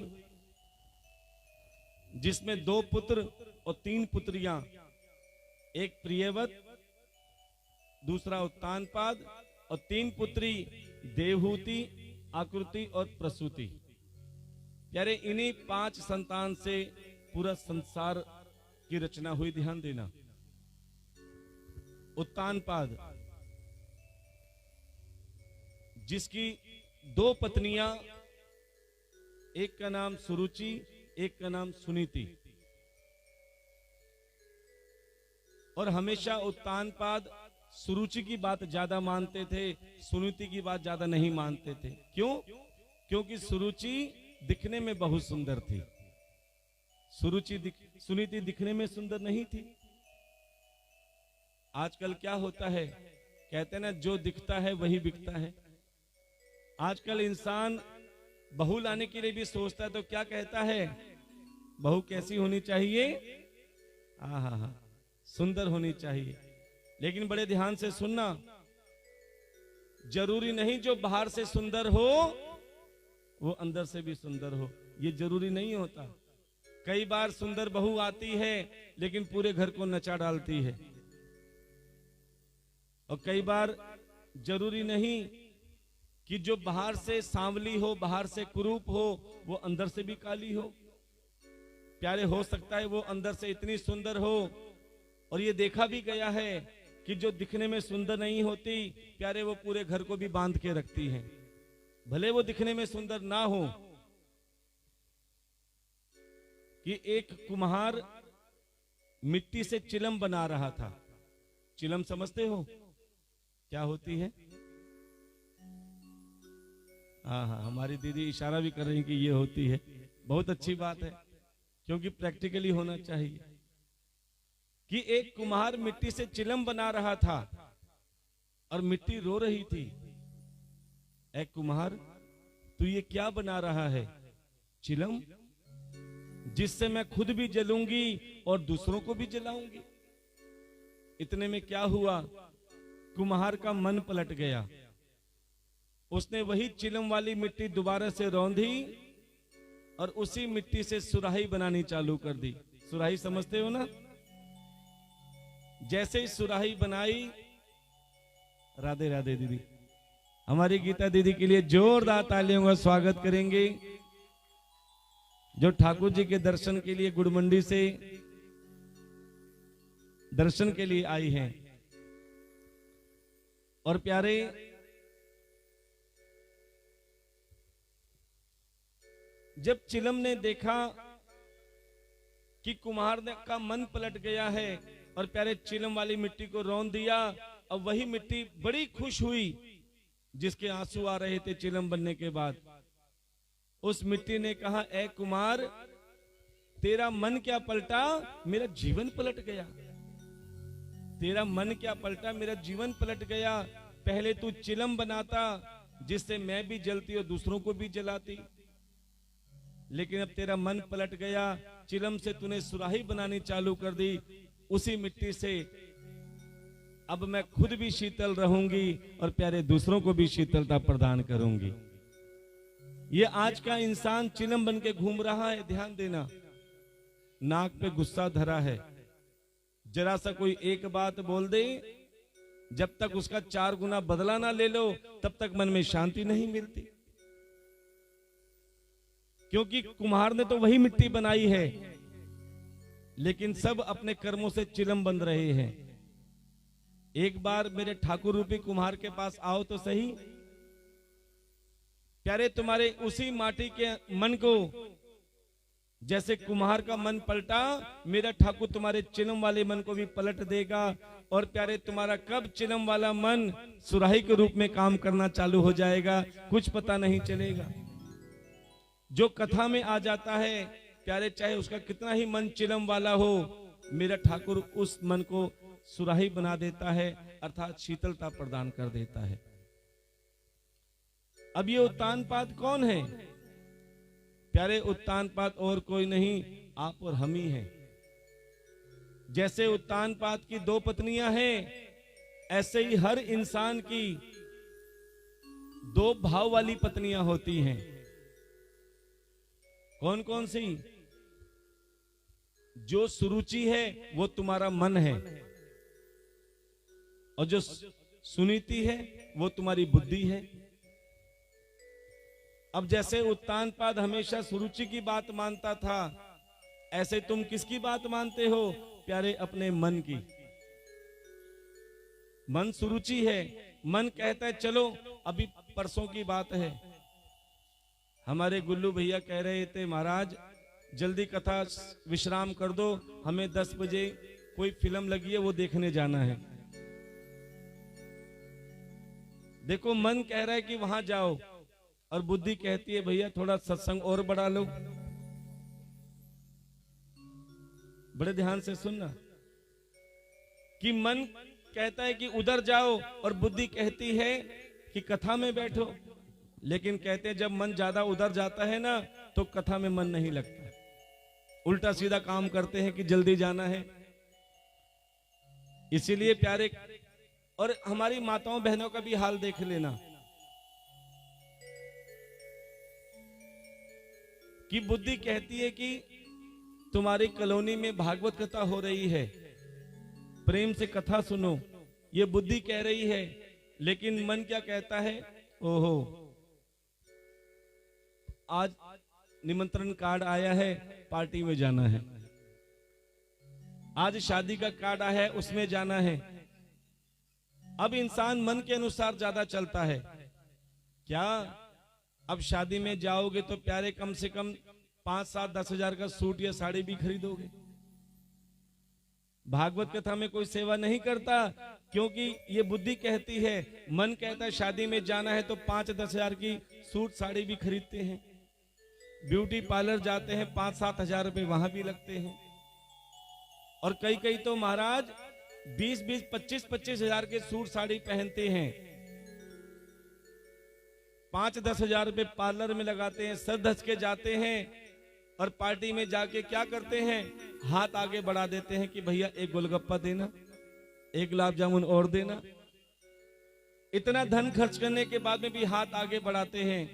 जिसमें 2 पुत्र और 3 पुत्रियां, एक प्रियवत, दूसरा उत्तानपाद और 3 पुत्री देवहूति, आकृति और प्रसूति। यारे इन्हीं 5 संतान से पूरा संसार की रचना हुई। ध्यान देना, उत्तानपाद जिसकी 2 पत्नियां, एक का नाम सुरुचि, एक का नाम सुनीति, और हमेशा उत्तानपाद सुरुचि की बात ज्यादा मानते थे, सुनीति की बात ज्यादा नहीं मानते थे। क्यों? क्योंकि सुरुचि दिखने में बहुत सुंदर थी, सुनीति दिखने में सुंदर नहीं थी। आजकल क्या होता है, कहते हैं ना, जो दिखता है वही बिकता है। आजकल इंसान बहू लाने के लिए भी सोचता है तो क्या कहता है, बहू कैसी होनी चाहिए? हाँ, सुंदर होनी चाहिए। लेकिन बड़े ध्यान से सुनना, जरूरी नहीं जो बाहर से सुंदर हो वो अंदर से भी सुंदर हो, ये जरूरी नहीं होता। कई बार सुंदर बहू आती है लेकिन पूरे घर को नचा डालती है, और कई बार जरूरी नहीं कि जो बाहर से सांवली हो, बाहर से कुरूप हो, वो अंदर से भी काली हो। प्यारे, हो सकता है वो अंदर से इतनी सुंदर हो। और ये देखा भी गया है कि जो दिखने में सुंदर नहीं होती, प्यारे, वो पूरे घर को भी बांध के रखती हैं, भले वो दिखने में सुंदर ना हो। कि एक कुम्हार मिट्टी से चिलम बना रहा था। चिलम समझते हो क्या होती है? हाँ, हमारी दीदी इशारा भी कर रही है कि ये होती है। बहुत अच्छी बात है, क्योंकि प्रैक्टिकली होना चाहिए। कि एक कुम्हार मिट्टी से चिलम बना रहा था और मिट्टी रो रही थी। ऐ कुम्हार, तू ये क्या बना रहा है? चिलम, जिससे मैं खुद भी जलूंगी और दूसरों को भी जलाऊंगी। इतने में क्या हुआ, कुम्हार का मन पलट गया। उसने वही चिलम वाली मिट्टी दोबारा से रौंदी और उसी मिट्टी से सुराही बनानी चालू कर दी। सुराही समझते हो ना? जैसे ही सुराही बनाई, राधे राधे दीदी, हमारी गीता दीदी के लिए जोरदार तालियों का स्वागत करेंगे, जो ठाकुर जी के दर्शन के लिए गुड़मंडी से दर्शन के लिए आई हैं। और प्यारे, जब चिलम ने देखा कि कुम्हार का मन पलट गया है और प्यारे चिलम वाली मिट्टी को रौंद दिया, और वही मिट्टी बड़ी खुश हुई जिसके आंसू आ रहे थे चिलम बनने के बाद। उस मिट्टी ने कहा, ऐ कुमार, तेरा मन क्या पलटा, मेरा जीवन पलट गया। तेरा मन क्या पलटा, मेरा जीवन पलट गया। पहले तू चिलम बनाता जिससे मैं भी जलती और दूसरों को भी जलाती, लेकिन अब तेरा मन पलट गया, चिलम से तूने सुराही बनानी चालू कर दी। उसी मिट्टी से अब मैं खुद भी शीतल रहूंगी और प्यारे दूसरों को भी शीतलता प्रदान करूंगी। ये आज का इंसान चिलम बन के घूम रहा है। ध्यान देना, नाक पे गुस्सा धरा है, जरा सा कोई एक बात बोल दे, जब तक उसका 4 गुना बदला ना ले लो तब तक मन में शांति नहीं मिलती। क्योंकि कुम्हार ने तो वही मिट्टी बनाई है, लेकिन सब अपने कर्मों से चिलम बन रहे हैं। एक बार मेरे ठाकुर रूपी कुम्हार के पास आओ तो सही। प्यारे, तुम्हारे उसी माटी के मन को जैसे कुम्हार का मन पलटा, मेरा ठाकुर तुम्हारे चिलम वाले मन को भी पलट देगा। और प्यारे, तुम्हारा कब चिलम वाला मन सुराही के रूप में काम करना चालू हो जाएगा, कुछ पता नहीं चलेगा। जो कथा में आ जाता है, प्यारे, चाहे उसका कितना ही मन चिलम वाला हो, मेरा ठाकुर उस मन को सुराही बना देता है, अर्थात शीतलता प्रदान कर देता है। अब ये उत्तानपाद कौन है? प्यारे, उत्तानपाद और कोई नहीं, आप और हम ही हैं। जैसे उत्तानपाद की 2 पत्नियां हैं, ऐसे ही हर इंसान की 2 भाव वाली पत्नियां होती हैं। कौन कौन सी? जो सुरुचि है वो तुम्हारा मन है, और जो सुनीति है वो तुम्हारी बुद्धि है। अब जैसे उत्तानपाद हमेशा सुरुचि की बात मानता था, ऐसे तुम किसकी बात मानते हो? प्यारे, अपने मन की। मन सुरुचि है, मन कहता है चलो, अभी परसों की बात है, हमारे गुल्लू भैया कह रहे थे महाराज जल्दी कथा विश्राम कर दो, हमें 10 बजे कोई फिल्म लगी है वो देखने जाना है। देखो, मन कह रहा है कि वहां जाओ, और बुद्धि कहती है भैया थोड़ा सत्संग और बढ़ा लो। बड़े ध्यान से सुनना कि मन कहता है कि उधर जाओ, और बुद्धि कहती है कि कथा में बैठो। लेकिन कहते हैं जब मन ज्यादा उधर जाता है ना, तो कथा में मन नहीं लगता, उल्टा सीधा काम करते हैं कि जल्दी जाना है। इसीलिए प्यारे, और हमारी माताओं बहनों का भी हाल देख लेना कि बुद्धि कहती है कि तुम्हारी कॉलोनी में भागवत कथा हो रही है, प्रेम से कथा सुनो, ये बुद्धि कह रही है। लेकिन मन क्या कहता है? ओहो, आज निमंत्रण कार्ड आया है, पार्टी में जाना है, आज शादी का कार्ड आया है, उसमें जाना है। अब इंसान मन के अनुसार ज्यादा चलता है। क्या अब शादी में जाओगे तो प्यारे कम से कम 5-7-10 हजार का सूट या साड़ी भी खरीदोगे। भागवत कथा में कोई सेवा नहीं करता, क्योंकि ये बुद्धि कहती है, मन कहता है शादी में जाना है तो 5-10 हजार की सूट साड़ी भी खरीदते हैं। ब्यूटी पार्लर जाते हैं, 5-7 हजार रुपए वहां भी लगते हैं। और कई तो महाराज 20-20, 25-25 हजार के सूट साड़ी पहनते हैं, 5-10 हजार रुपए पार्लर में लगाते हैं, सर धस के जाते हैं, और पार्टी में जाके क्या करते हैं? हाथ आगे बढ़ा देते हैं कि भैया एक गोलगप्पा देना, एक गुलाब जामुन और देना। इतना धन खर्च करने के बाद में भी हाथ आगे बढ़ाते हैं।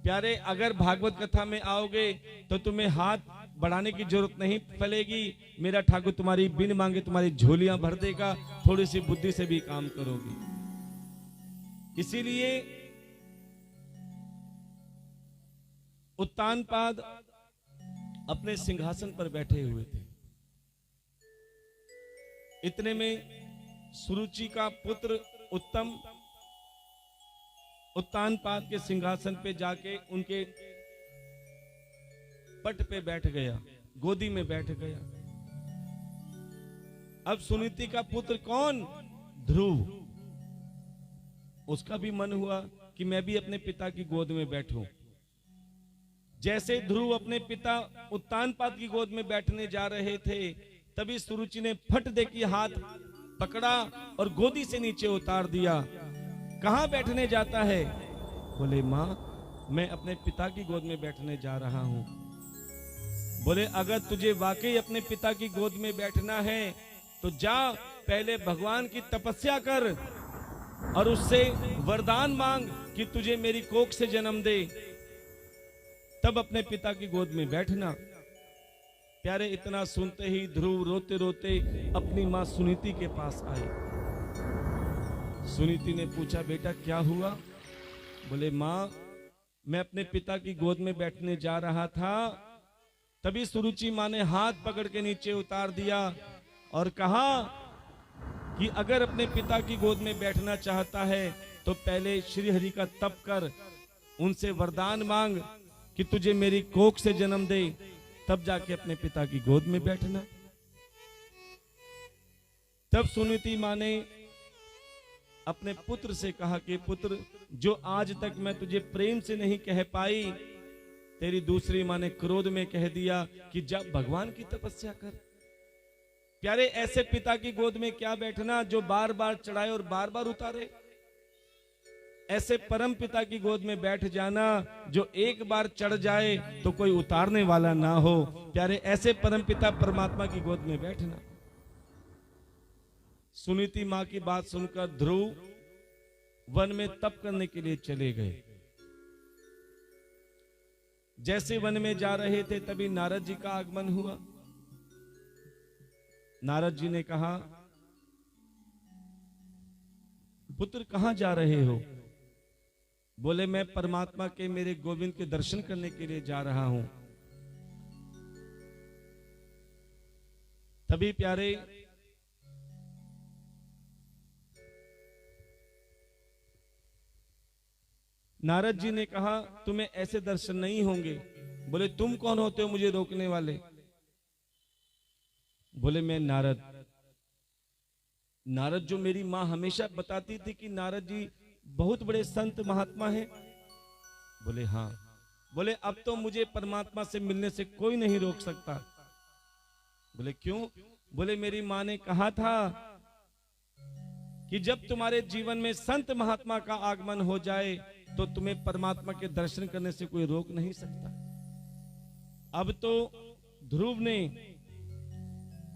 प्यारे, अगर भागवत कथा में आओगे तो तुम्हें हाथ बढ़ाने की जरूरत नहीं फैलेगी। मेरा ठाकुर तुम्हारी बिन मांगे तुम्हारी झोलियां भर देगा, थोड़ी सी बुद्धि से भी काम करोगी। इसीलिए उत्तानपाद अपने सिंहासन पर बैठे हुए थे। इतने में सुरुचि का पुत्र उत्तम उत्तानपाद के सिंहासन पे जाके उनके पट पे बैठ गया, गोदी में बैठ गया। अब सुनीति का पुत्र कौन? ध्रुव। उसका भी मन हुआ कि मैं भी अपने पिता की गोद में बैठूं। जैसे ध्रुव अपने पिता उत्तानपाद की गोद में बैठने जा रहे थे, तभी सुरुचि ने फट दे के हाथ पकड़ा और गोदी से नीचे उतार दिया। कहां बैठने जाता है? बोले मां, मैं अपने पिता की गोद में बैठने जा रहा हूं। बोले अगर तुझे वाकई अपने पिता की गोद में बैठना है तो जा, पहले भगवान की तपस्या कर और उससे वरदान मांग कि तुझे मेरी कोख से जन्म दे, तब अपने पिता की गोद में बैठना। प्यारे, इतना सुनते ही ध्रुव रोते रोते अपनी मां सुनीति के पास आए। सुनीति ने पूछा, बेटा क्या हुआ? बोले मां, मैं अपने पिता की गोद में बैठने जा रहा था, तभी सुरुचि मां ने हाथ पकड़ के नीचे उतार दिया और कहा कि अगर अपने पिता की गोद में बैठना चाहता है तो पहले श्री हरि का तप कर, उनसे वरदान मांग कि तुझे मेरी कोख से जन्म दे, तब जाके अपने पिता की गोद में बैठना। तब सुनीति मां ने अपने पुत्र से कहा कि पुत्र, जो आज तक मैं तुझे प्रेम से नहीं कह पाई, तेरी दूसरी मां ने क्रोध में कह दिया कि जब भगवान की तपस्या कर। प्यारे ऐसे पिता की गोद में क्या बैठना जो बार बार चढ़ाए और बार बार उतारे। ऐसे परम पिता की गोद में बैठ जाना जो एक बार चढ़ जाए तो कोई उतारने वाला ना हो। प्यारे ऐसे परम पिता परमात्मा की गोद में बैठना। सुनीति मां की बात सुनकर ध्रुव वन में तप करने के लिए चले गए। जैसे वन में जा रहे थे तभी नारद जी का आगमन हुआ। नारद जी ने कहा, पुत्र कहां जा रहे हो? बोले, मैं परमात्मा के मेरे गोविंद के दर्शन करने के लिए जा रहा हूं। तभी प्यारे नारद जी ने कहा, तुम्हें ऐसे दर्शन नहीं होंगे। बोले, तुम कौन होते हो मुझे रोकने वाले? बोले, मैं नारद। नारद जो मेरी मां हमेशा बताती थी कि नारद जी बहुत बड़े संत महात्मा हैं। बोले, हाँ। बोले, अब तो मुझे परमात्मा से मिलने से कोई नहीं रोक सकता। बोले, क्यों? बोले, मेरी मां ने कहा था कि जब तुम्हारे जीवन में संत महात्मा का आगमन हो जाए तो तुम्हें परमात्मा के दर्शन करने से कोई रोक नहीं सकता। अब तो ध्रुव ने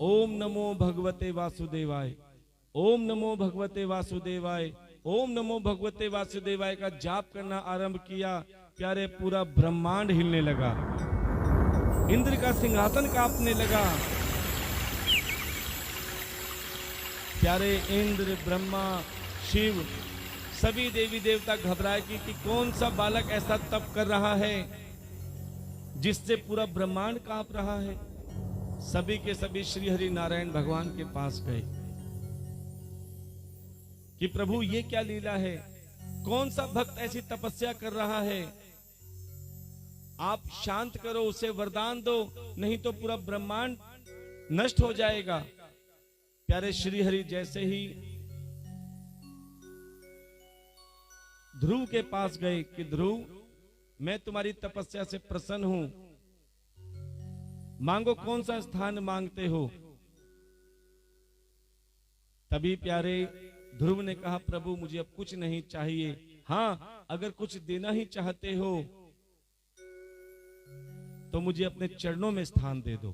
ओम नमो भगवते वासुदेवाय, ओम नमो भगवते वासुदेवाय, ओम नमो भगवते वासुदेवाय का जाप करना आरंभ किया। प्यारे पूरा ब्रह्मांड हिलने लगा, इंद्र का सिंहासन कांपने लगा। प्यारे इंद्र, ब्रह्मा, शिव, सभी देवी देवता घबराए कि कौन सा बालक ऐसा तप कर रहा है जिससे पूरा ब्रह्मांड कांप रहा है। सभी के सभी श्री हरि नारायण भगवान के पास गए कि प्रभु ये क्या लीला है, कौन सा भक्त ऐसी तपस्या कर रहा है, आप शांत करो, उसे वरदान दो, नहीं तो पूरा ब्रह्मांड नष्ट हो जाएगा। प्यारे श्री हरि जैसे ही ध्रुव के पास गए कि ध्रुव, मैं तुम्हारी तपस्या से प्रसन्न हूं, मांगो, कौन सा स्थान मांगते हो? तभी प्यारे ध्रुव ने कहा, प्रभु मुझे अब कुछ नहीं चाहिए, हाँ अगर कुछ देना ही चाहते हो तो मुझे अपने चरणों में स्थान दे दो।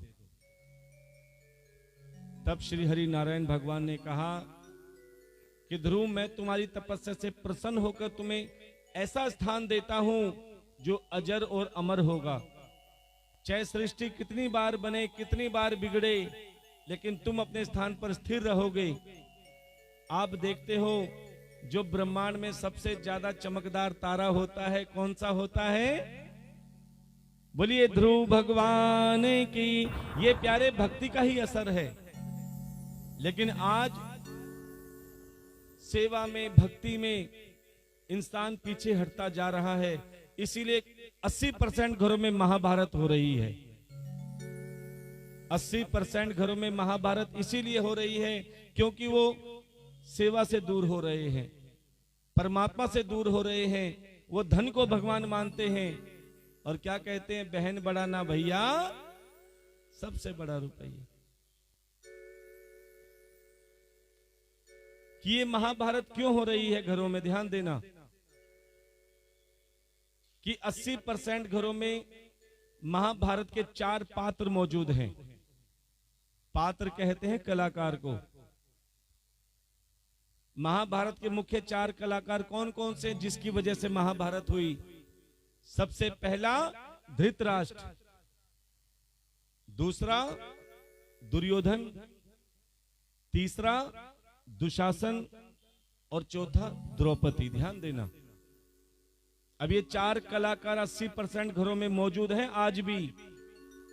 तब श्री हरि नारायण भगवान ने कहा कि ध्रुव, मैं तुम्हारी तपस्या से प्रसन्न होकर तुम्हें ऐसा स्थान देता हूं जो अजर और अमर होगा। चाहे सृष्टि कितनी बार बने, कितनी बार बिगड़े, लेकिन तुम अपने स्थान पर स्थिर रहोगे। आप देखते हो जो ब्रह्मांड में सबसे ज्यादा चमकदार तारा होता है, कौन सा होता है? बोलिए ध्रुव भगवान की। ये प्यारे भक्ति का ही असर है। लेकिन आज सेवा में, भक्ति में इंसान पीछे हटता जा रहा है। इसीलिए 80% घरों में महाभारत हो रही है। 80% घरों में महाभारत इसीलिए हो रही है क्योंकि वो सेवा से दूर हो रहे हैं, परमात्मा से दूर हो रहे हैं। वो धन को भगवान मानते हैं और क्या कहते हैं, बहन बड़ा ना भैया, सबसे बड़ा रुपया। कि ये महाभारत क्यों हो रही है घरों में, ध्यान देना कि 80% घरों में महाभारत के 4 पात्र मौजूद हैं। पात्र कहते हैं कलाकार को। महाभारत के मुख्य 4 कलाकार कौन कौन से, जिसकी वजह से महाभारत हुई? सबसे पहला धृतराष्ट्र, दूसरा दुर्योधन, तीसरा दुशासन और चौथा द्रौपदी। ध्यान देना, अब ये 4 कलाकार 80% घरों में मौजूद हैं आज भी,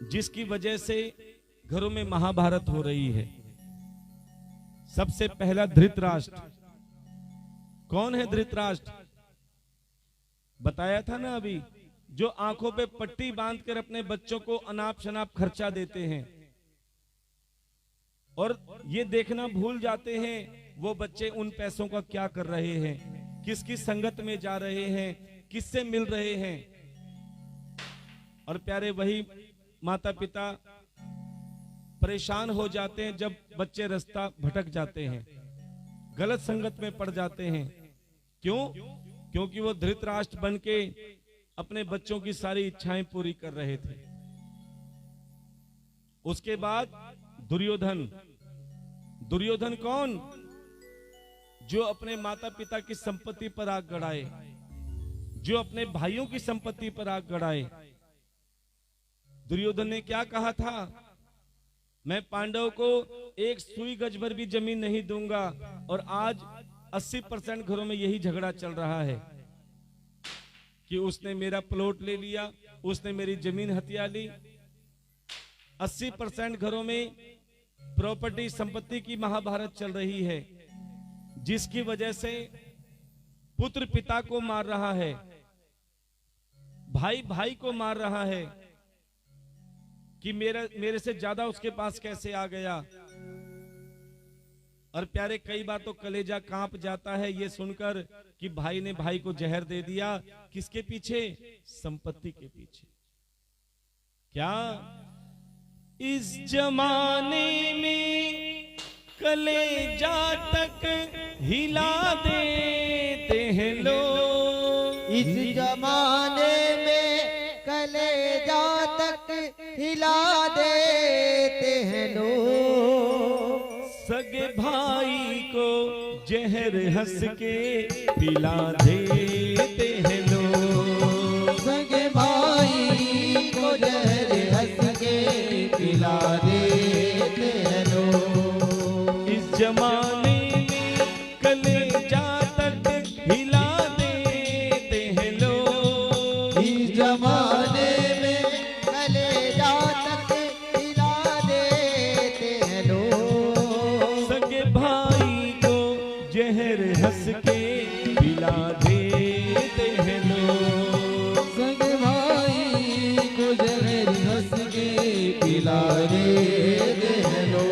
जिसकी वजह से घरों में महाभारत हो रही है। सबसे पहला धृतराष्ट्र। कौन है धृतराष्ट्र? बताया था ना अभी, जो आंखों पे पट्टी बांधकर अपने बच्चों को अनाप शनाप खर्चा देते हैं और ये देखना भूल जाते हैं वो बच्चे उन पैसों का क्या कर रहे हैं, किसकी संगत में जा रहे हैं, किससे मिल रहे हैं। और प्यारे वही माता पिता परेशान हो जाते हैं जब बच्चे रास्ता भटक जाते हैं, गलत संगत में पड़ जाते हैं। क्यों? क्योंकि वो धृतराष्ट्र बन के अपने बच्चों की सारी इच्छाएं पूरी कर रहे थे। उसके बाद दुर्योधन। दुर्योधन कौन? जो अपने माता पिता की संपत्ति पर आग गड़ाए, जो अपने भाइयों की संपत्ति पर आग गड़ाए। दुर्योधन ने क्या कहा था? मैं पांडव को एक सुई गज भर भी जमीन नहीं दूंगा। और आज 80% घरों में यही झगड़ा चल रहा है कि उसने मेरा प्लॉट ले लिया, उसने मेरी जमीन हथिया ली। 80% घरों में प्रॉपर्टी संपत्ति की महाभारत चल रही है, जिसकी वजह से पुत्र पिता को मार रहा है, भाई भाई को मार रहा है कि मेरे से ज्यादा उसके पास कैसे आ गया। और प्यारे, कई बार तो कलेजा कांप जाता है ये सुनकर कि भाई ने भाई को जहर दे दिया। किसके पीछे? संपत्ति के पीछे। क्या इस जमाने में कलेजा तक हिला देते हैं लोग। इस जमाने में कलेजा तक हिला देते हैं लोग। सगे भाई को जहर हंस के पिला देते हैं लोग। सगे भाई को जहर हंस के पिला देते हैं लोग। इस जमाने में कलेजा तक हिला देते हैं लोग। इस जमाने में कलेजा तक हिला देते हैं लोग। सगे भाई को जहर हंस के पिला देते हैं लोग। सगे भाई को जहर हंस के पिला देते हैं लोग।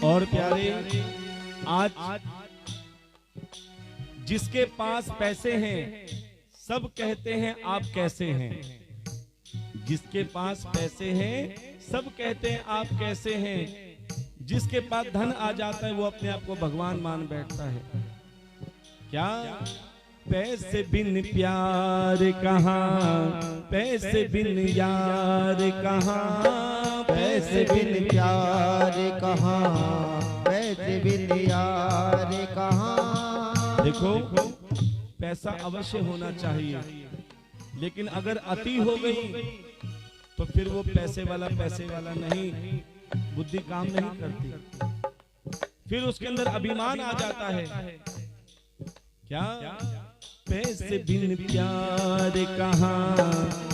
और प्यारे, आज जिसके पास पैसे हैं सब कहते हैं आप कैसे हैं। जिसके पास पैसे हैं सब कहते हैं आप कैसे हैं। जिसके पास धन आ जाता है वो अपने आप को भगवान मान बैठता है। क्या? पैसे बिन प्यार कहाँ, पैसे बिन यार कहाँ, पैसे बिन प्यार कहाँ, पैसे बिन यार कहाँ। देखो, पैसा अवश्य होना चाहिए, लेकिन अगर अति हो गई तो फिर वो पैसे वाला नहीं, बुद्धि काम नहीं करती, फिर उसके अंदर अभिमान आ जाता है। क्या? पैसे बिन प्यार कहाँ,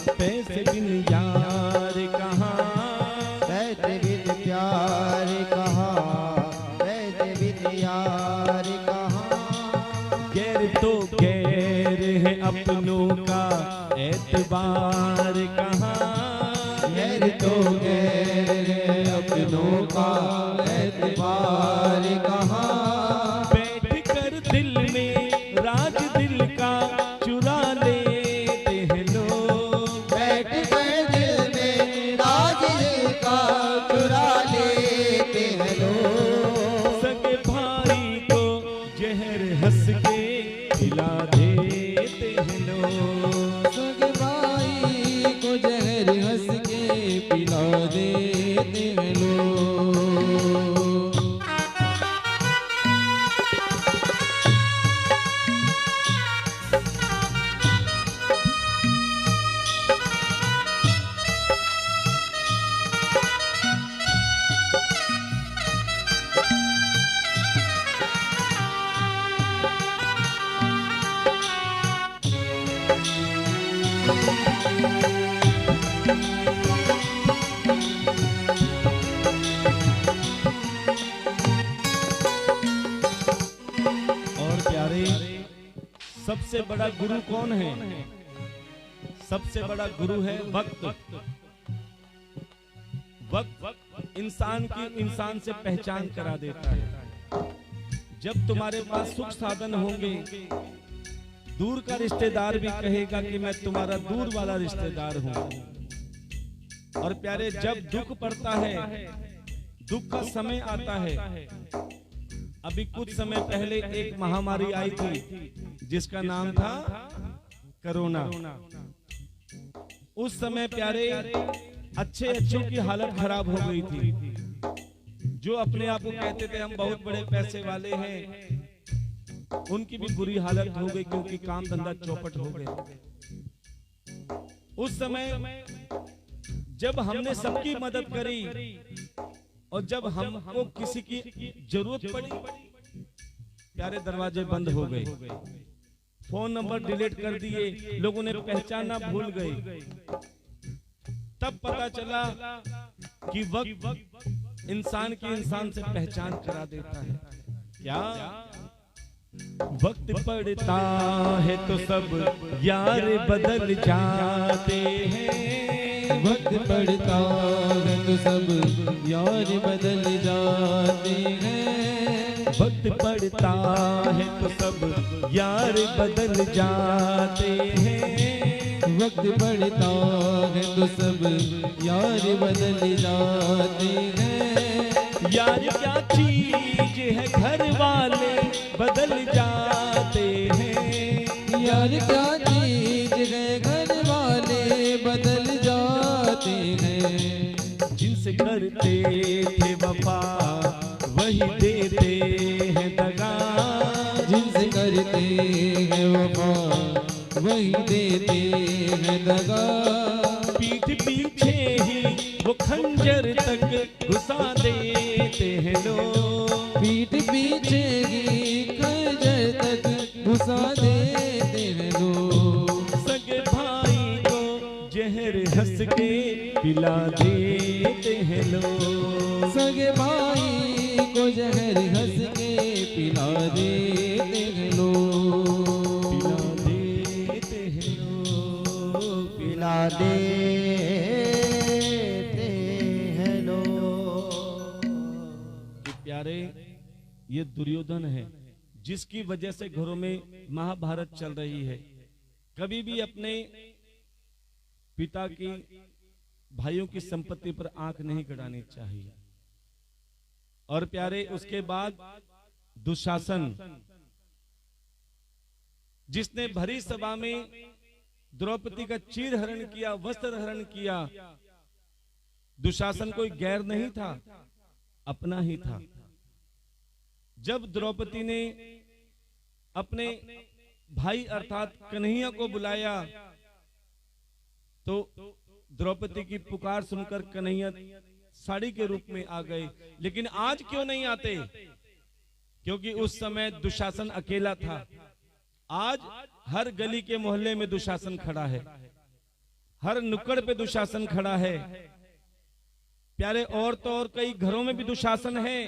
पैसे बिन यार कहाँ, पैसे बिन प्यार कहाँ, पैसे बिन यार कहाँ। गैर तो गैर है अपनों का एतबार कहाँ, गैर तो गैर है अपनों का एतबार कहाँ। बैठ कर दिल में राज दिल का चुरा लेते हैं लोग। बैठ कर दिल में राज दिल का चुरा लेते हैं लोग। सगे भाई को जहर हंस के खिला देते हैं लोग। सगे भाई को जहर हंस के पिला देते हैं लोग। सबसे बड़ा गुरु कौन है? सबसे बड़ा गुरु है वक्त। वक्त इंसान की इंसान से पहचान करा देता है। जब तुम्हारे पास सुख साधन होंगे, दूर का रिश्तेदार भी कहेगा कि मैं तुम्हारा दूर वाला रिश्तेदार हूं। और प्यारे, जब दुख पड़ता है, दुख का समय आता है, अभी कुछ समय पहले एक महामारी आई थी जिसका नाम था कोरोना। उस समय प्यारे अच्छों की हालत खराब हो गई थी। जो अपने आप को कहते थे हम बहुत बड़े पैसे वाले हैं, उनकी भी बुरी हालत हो गई क्योंकि काम धंधा चौपट हो गए। उस समय जब हमने सबकी मदद करी और जब हमको किसी की जरूरत पड़ी, प्यारे दरवाजे बंद हो गए, फोन नंबर डिलीट कर दिए, लोगों ने पहचानना भूल गए। तब पता चला कि वक्त इंसान की इंसान से पहचान करा देता है। क्या वक्त पड़ता है तो सब यार बदल जाते हैं। वक्त पड़ता है तो सब यार बदल जाते हैं। वक्त पड़ता है तो सब यार बदल जाते हैं। वक्त पड़ता है तो सब यार बदल जाते हैं। यार क्या चीज है, घर वाले बदल जाते हैं। यार क्या चीज है, घर वाले बदल जाते हैं। जिनसे करते थे वफा वही देते हैं दगा। जिनसे करते हैं वफा वही देते हैं दगा। पीठ पीछे ही वो खंजर तक घुसा देते हैं लोग। पीठ पीछे ही खंजर तक घुसा देते हैं लोग। सगे भाई को जहर हंस के पिला देते हैं लोग। सगे भाई को जहर हंस के पिला देते हैं लोग। पिला देते हैं लोग। पिला देते हैं लोग। कि प्यारे, ये दुर्योधन है जिसकी वजह से घरों में महाभारत चल रही है। कभी भी अपने पिता की, भाइयों की संपत्ति पर आंख नहीं गड़ानी चाहिए। और प्यारे, उसके बाद दुशासन, जिसने भरी सभा में द्रौपदी का चीर हरण किया, वस्त्र हरण किया। दुशासन कोई गैर नहीं था, अपना ही था। जब द्रौपदी ने अपने भाई अर्थात कन्हैया को बुलाया तो द्रौपदी की पुकार सुनकर कन्हैया साड़ी के रूप में आ गए। लेकिन आज क्यों नहीं आते? क्योंकि उस समय दुशासन अकेला था। आज हर गली के मोहल्ले में दुशासन खड़ा है, हर नुक्कड़ पे दुशासन खड़ा है। प्यारे, और तो और कई घरों में भी दुशासन है,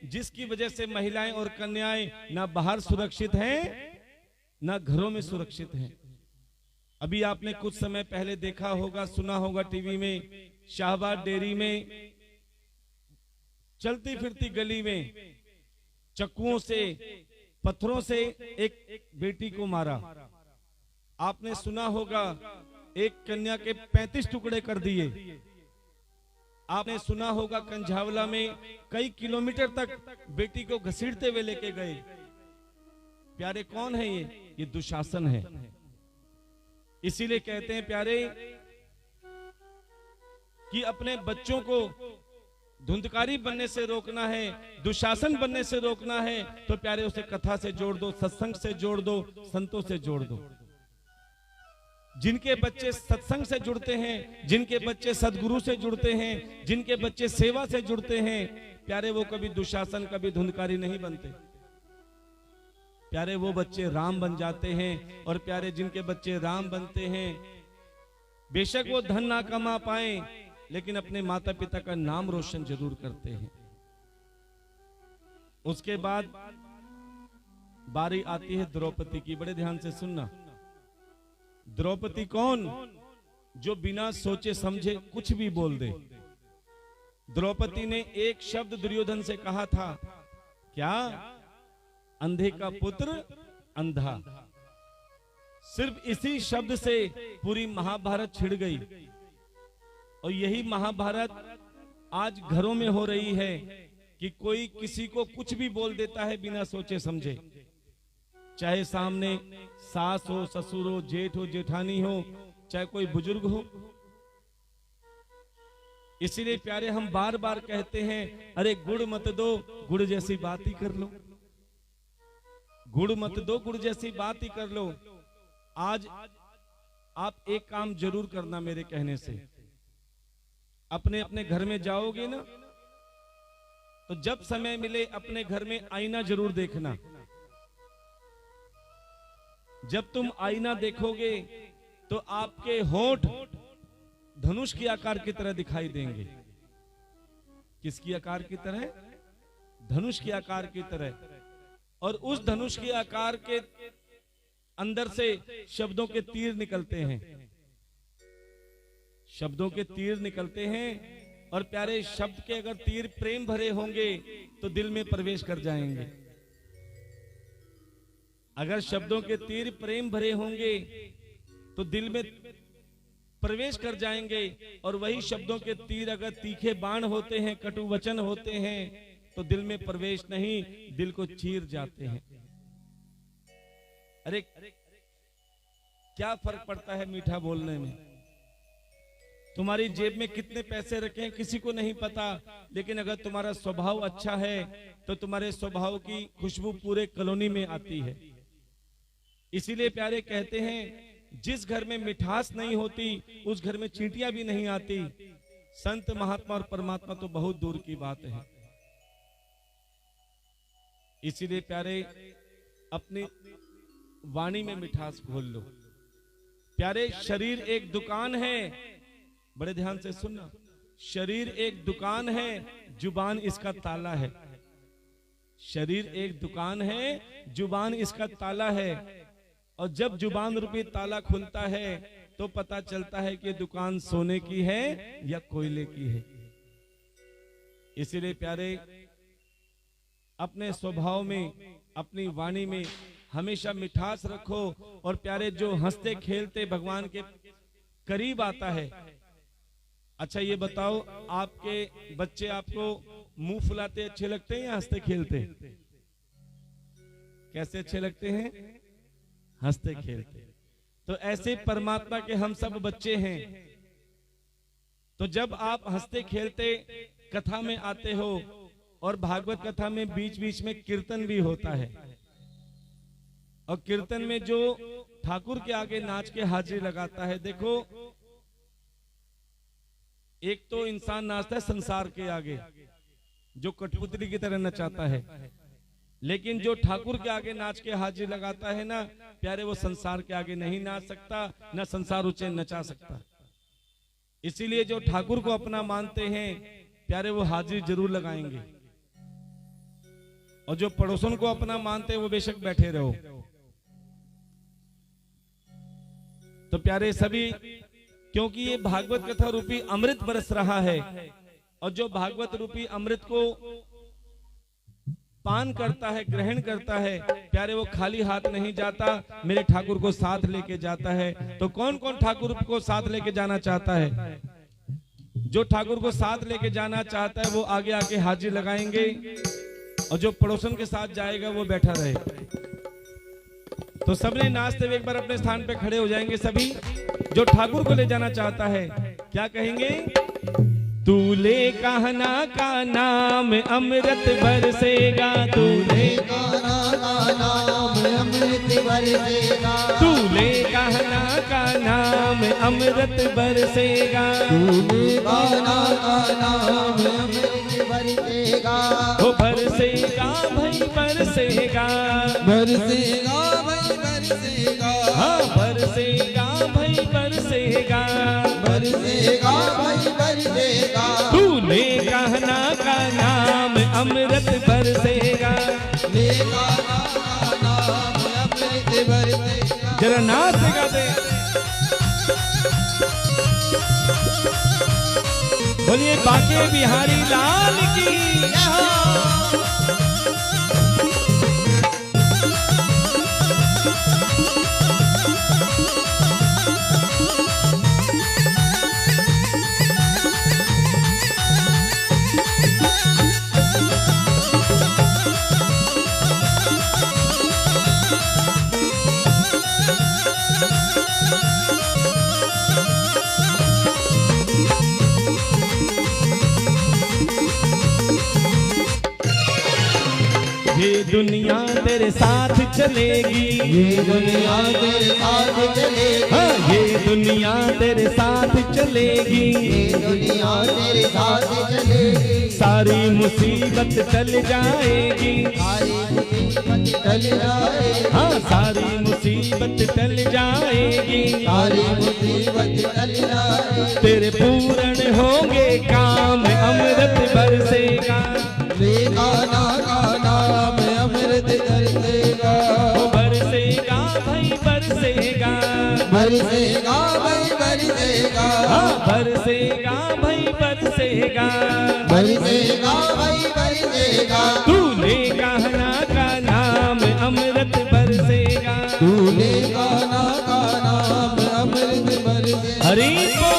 जिसकी वजह से महिलाएं और कन्याएं ना बाहर सुरक्षित हैं ना घरों में सुरक्षित हैं। अभी आपने कुछ समय पहले देखा होगा, सुना होगा टीवी में, शाहबाद डेयरी में चलती फिरती गली में चक्कुओं से, पत्थरों से एक बेटी को मारा। आपने सुना होगा एक कन्या के 35 टुकड़े कर दिए। आपने सुना होगा कंझावला में कई किलोमीटर तक बेटी को घसीटते हुए लेके गए। प्यारे, कौन है ये? ये दुशासन है। इसीलिए कहते हैं प्यारे कि अपने बच्चों को धुंधकारी बनने से रोकना है, दुशासन बनने से रोकना है, तो प्यारे उसे कथा से जोड़ दो, सत्संग से जोड़ दो, संतों से जोड़ दो। जिनके बच्चे सत्संग से जुड़ते हैं, जिनके बच्चे सदगुरु से जुड़ते हैं, जिनके बच्चे सेवा से जुड़ते हैं, प्यारे वो कभी दुशासन, कभी धुंधकारी नहीं बनते। प्यारे, वो बच्चे राम बन जाते हैं। और प्यारे, जिनके बच्चे राम बनते हैं, बेशक वो धन ना कमा पाए, लेकिन अपने माता पिता का नाम रोशन जरूर करते हैं। उसके बाद बारी आती है द्रौपदी की। बड़े ध्यान से सुनना। द्रौपदी कौन? जो बिना सोचे समझे कुछ भी बोल दे। द्रौपदी ने एक शब्द दुर्योधन से कहा था, क्या? अंधे का पुत्र अंधा। सिर्फ इसी शब्द से पूरी महाभारत छिड़ गई। और यही महाभारत आज घरों में हो रही है कि कोई किसी को कुछ भी बोल देता है बिना सोचे समझे। चाहे सामने सास हो, ससुर हो, जेठ हो, जेठानी हो, चाहे कोई बुजुर्ग हो। इसीलिए प्यारे हम बार बार कहते हैं, अरे गुड़ मत दो, गुड़ जैसी बात ही कर लो। गुड़ मत दो, गुड़ जैसी बात ही कर लो। आज आप एक काम जरूर करना मेरे कहने से। अपने अपने घर में जाओगे ना, तो जब समय मिले अपने घर में आईना जरूर देखना। जब तुम आईना देखोगे तो आपके होंठ धनुष के आकार की तरह दिखाई देंगे। किसकी आकार की तरह? धनुष के आकार की तरह। और उस धनुष के आकार के अंदर से शब्दों के तीर निकलते हैं। शब्दों के तीर निकलते हैं। और प्यारे शब्द के अगर तीर प्रेम भरे होंगे तो दिल में प्रवेश कर जाएंगे। अगर शब्दों के तीर प्रेम भरे होंगे तो दिल में प्रवेश कर जाएंगे। और वही शब्दों के तीर अगर तीखे बाण होते हैं, कटु वचन होते हैं, तो दिल में प्रवेश नहीं, दिल को चीर जाते हैं। अरे क्या फर्क पड़ता है मीठा बोलने में? तुम्हारी जेब में कितने पैसे रखे हैं किसी को नहीं पता, लेकिन अगर तुम्हारा स्वभाव अच्छा है तो तुम्हारे स्वभाव की खुशबू पूरे कॉलोनी में आती है। इसीलिए प्यारे कहते हैं, जिस घर में मिठास नहीं होती उस घर में चींटियां भी नहीं आती। संत महात्मा और परमात्मा तो बहुत दूर की बात है। इसीलिए प्यारे अपनी वाणी में मिठास घोल लो। प्यारे शरीर एक दुकान है। बड़े ध्यान से सुनना। शरीर एक दुकान है, जुबान इसका ताला है। शरीर एक दुकान है, जुबान इसका ताला है। और जब जुबान रूपी ताला खुलता है तो पता चलता है कि दुकान सोने की है या कोयले की है। इसीलिए प्यारे अपने स्वभाव में, अपनी वाणी में हमेशा मिठास रखो। और प्यारे जो हंसते खेलते भगवान के करीब आता है। अच्छा ये बताओ, आपके बच्चे आपको मुंह फुलाते अच्छे लगते हैं या हंसते खेलते? कैसे अच्छे लगते हैं? हंसते खेलते। तो ऐसे परमात्मा के हम सब बच्चे हैं। तो जब आप हंसते खेलते कथा में आते हो, और भागवत कथा में बीच बीच में कीर्तन भी होता है, और कीर्तन में जो ठाकुर के आगे नाच के हाजिरी लगाता है, देखो एक तो इंसान नाचता है संसार के आगे, जो कठपुतली की तरह नचाता है। लेकिन जो ठाकुर के आगे नाच के हाजिरी लगाता है ना प्यारे, वो संसार के आगे नहीं नाच सकता, ना संसार उसे नचा सकता। इसीलिए जो ठाकुर को अपना मानते हैं प्यारे, वो हाजिरी जरूर लगाएंगे। और जो पड़ोसन को अपना मानते हैं वो बेशक बैठे रहो। तो प्यारे सभी, क्योंकि ये भागवत कथा रूपी अमृत बरस रहा है, और जो भागवत रूपी अमृत को पान करता है, ग्रहण करता है प्यारे, वो खाली हाथ नहीं जाता, मेरे ठाकुर को साथ लेके जाता है। तो कौन कौन ठाकुर को साथ लेके जाना चाहता है? जो ठाकुर को साथ लेके जाना चाहता है वो आगे आके हाजिरी लगाएंगे, और जो पड़ोसन के साथ जाएगा वो बैठा रहे। तो सबने नाचते हुए एक बार अपने स्थान पे खड़े हो जाएंगे सभी। जो ठाकुर को ले जाना चाहता है क्या कहेंगे? तूले कहना का नाम अमृत बरसेगा, तूले कहना का नाम अमृत बरसेगा, तूले कहना का नाम अमृत बरसेगा, तूले कहना का नाम अमृत बरसेगा, ओ बरसेगा भाई बरसेगा, बरसेगा भाई बरसेगा, हाँ बरसेगा भाई बरसेगा, बरसेगा भाई बरसेगा, तूले कहना का नाम अमृत बरसेगा, ले कहना का नाम बरसेगा। जरा नाच से गाते। बोलिए बाके बिहारी लाल की। ये दुनिया तेरे साथ चलेगी, ये दुनिया तेरे साथ चलेगी, हाँ ये दुनिया तेरे साथ चलेगी, ये दुनिया तेरे साथ चलेगी। सारी मुसीबत टल जाएगी, सारी मुसीबत टल जाएगी, हाँ सारी मुसीबत टल जाएगी, सारी मुसीबत टल जाएगी। तेरे पूर्ण होंगे काम, अमृत बरसेगा, गाना गाना में अमृत बरसेगा, वो बरसेगा भाई बरसेगा, बरसेगा भाई बरसेगा, हाँ बरसेगा भाई बरसेगा, बरसेगा भाई बरसेगा। तूने कहना का नाम अमृत बरसेगा। तूने गाना गाना में अमृत बरसेगा। हरि बोल।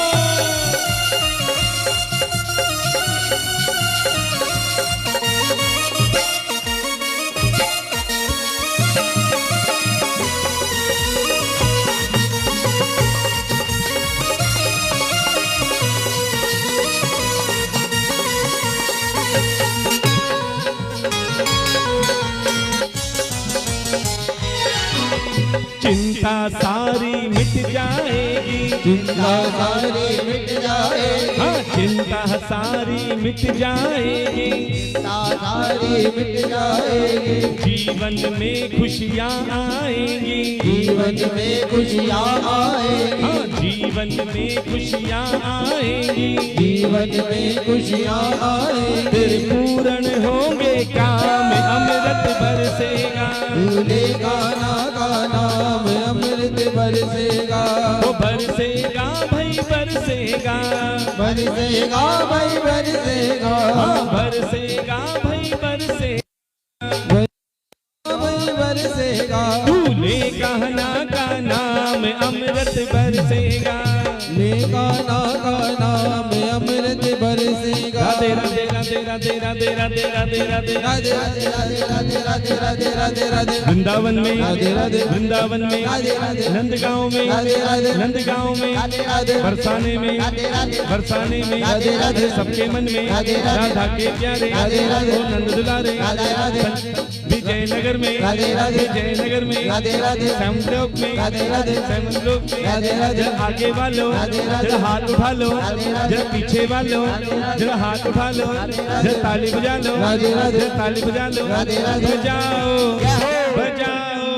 चिंता सारी मिट जाएगी, चिंता सारी मिट जाएगी, हाँ चिंता सारी मिट जाएगी, चिंता सारी मिट जाएगी। जीवन में खुशियाँ आएंगी, जीवन में खुशियाँ आएगी, हाँ जीवन में खुशियाँ आएंगी, जीवन में खुशियाँ आएगी। तेरे पूर्ण होंगे काम, अमृत बरसेगा, तूने गाना गाना में अमृत बरसेगा, वो बरसेगा भाई बरसेगा, बरसेगा भाई बरसेगा, हाँ बरसेगा भाई बरसेगा, भाई बरसेगा। तूने कहना का नाम अमृत बरसेगा। ले गाना गाना में अमृत बरसेगा। राधे राधे राधे राधे राधे राधे राधे राधे राधे राधे राधे राधे राधे राधे राधे राधे। वृंदावन में, राधे राधे वृंदावन में, राधे राधे नंदगांव में, राधे राधे नंदगांव में, राधे राधे बरसाने में, राधे राधे बरसाने में, राधे राधे सबके मन में राधे राधे राधा के प्यारे राधे राधे ओ नंद दुलारे राधे राधे विजयनगर में, राधे राधे विजयनगर में, राधे राधे श्यामलोक में, राधे राधे श्यामलोक में, राधे राधे जरा आगे वालों राधे राधे जरा हाथ उठा लो, राधे राधे जरा पीछे वालों जरा हाथ उठा लो, जरा ताली बजा लो, राधे राधे जरा ताली बजा लो, राधे राधे बजाओ बजाओ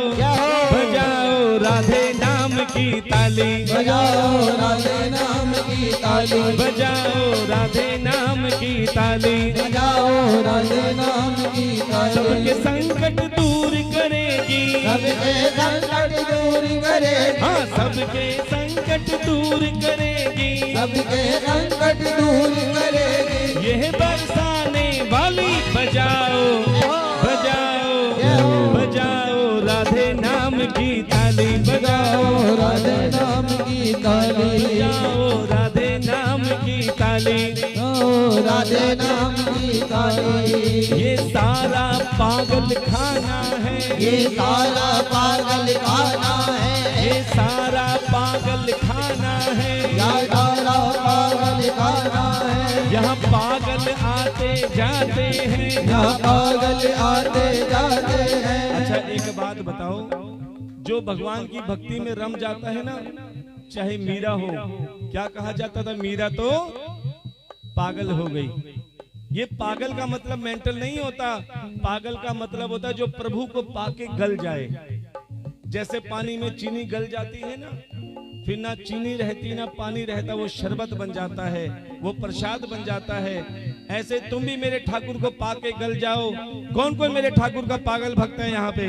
बजाओ राधे नाम की ताली, बजाओ राधे नाम की ताली, बजाओ राधे नाम की ताली, बजाओ राधे नाम की ताली। सबके संकट दूर करेगी, सबके संकट दूर करेगी, हाँ सबके संकट दूर करेगी, सबके संकट दूर करेगी। यह बरसाने वाली बजाओ बजाओ बजाओ राधे नाम की ताली, बजाओ राधे नाम की ताली, बजाओ राधे नाम की ताली, बजाओ राधे नाम की ताली। ये सारा पागल खाना है, ये सारा पागल खाना है, ये सारा पागल खाना है, ये सारा पागल खाना है। यहाँ पागल आते जाते हैं, यहाँ पागल आते जाते हैं। अच्छा एक बात बताओ, जो भगवान की भक्ति में रम जाता है ना, चाहे मीरा हो, क्या कहा जाता था, मीरा तो पागल हो गई। ये पागल का मतलब मेंटल नहीं होता, पागल का मतलब होता है जो प्रभु को पाके गल जाए। जैसे पानी में चीनी गल जाती है ना, फिर ना चीनी रहती ना पानी रहता, वो शरबत बन जाता है, वो प्रसाद बन जाता है। ऐसे तुम भी मेरे ठाकुर को पाके गल जाओ। कौन कौन मेरे ठाकुर का पागल भक्त है यहाँ पे?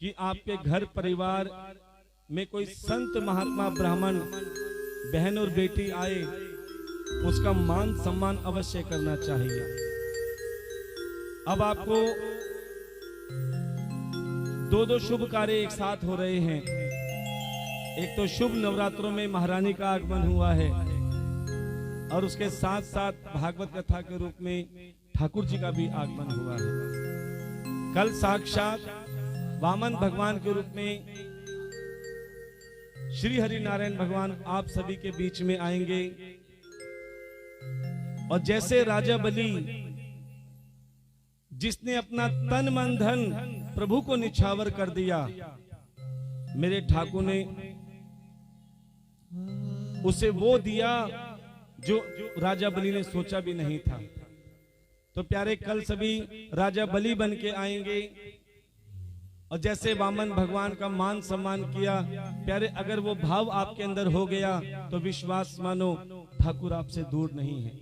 कि आपके घर परिवार में कोई संत महात्मा ब्राह्मण बहन और बेटी आए, उसका मान सम्मान अवश्य करना चाहिए। अब आपको दो शुभ कार्य एक साथ हो रहे हैं। एक तो शुभ नवरात्रों में महारानी का आगमन हुआ है और उसके साथ साथ भागवत कथा के रूप में ठाकुर जी का भी आगमन हुआ है। कल साक्षात वामन भगवान के रूप में श्री हरि नारायण भगवान आप सभी के बीच में आएंगे। और जैसे राजा बलि जिसने अपना तन मन धन प्रभु को निछावर कर दिया, मेरे ठाकुर ने उसे वो दिया जो राजा बलि ने सोचा भी नहीं था। तो प्यारे, कल सभी राजा बलि बन के आएंगे और जैसे वामन भगवान का मान सम्मान किया, प्यारे, अगर वो भाव आपके अंदर हो गया तो विश्वास मानो ठाकुर आपसे दूर नहीं है।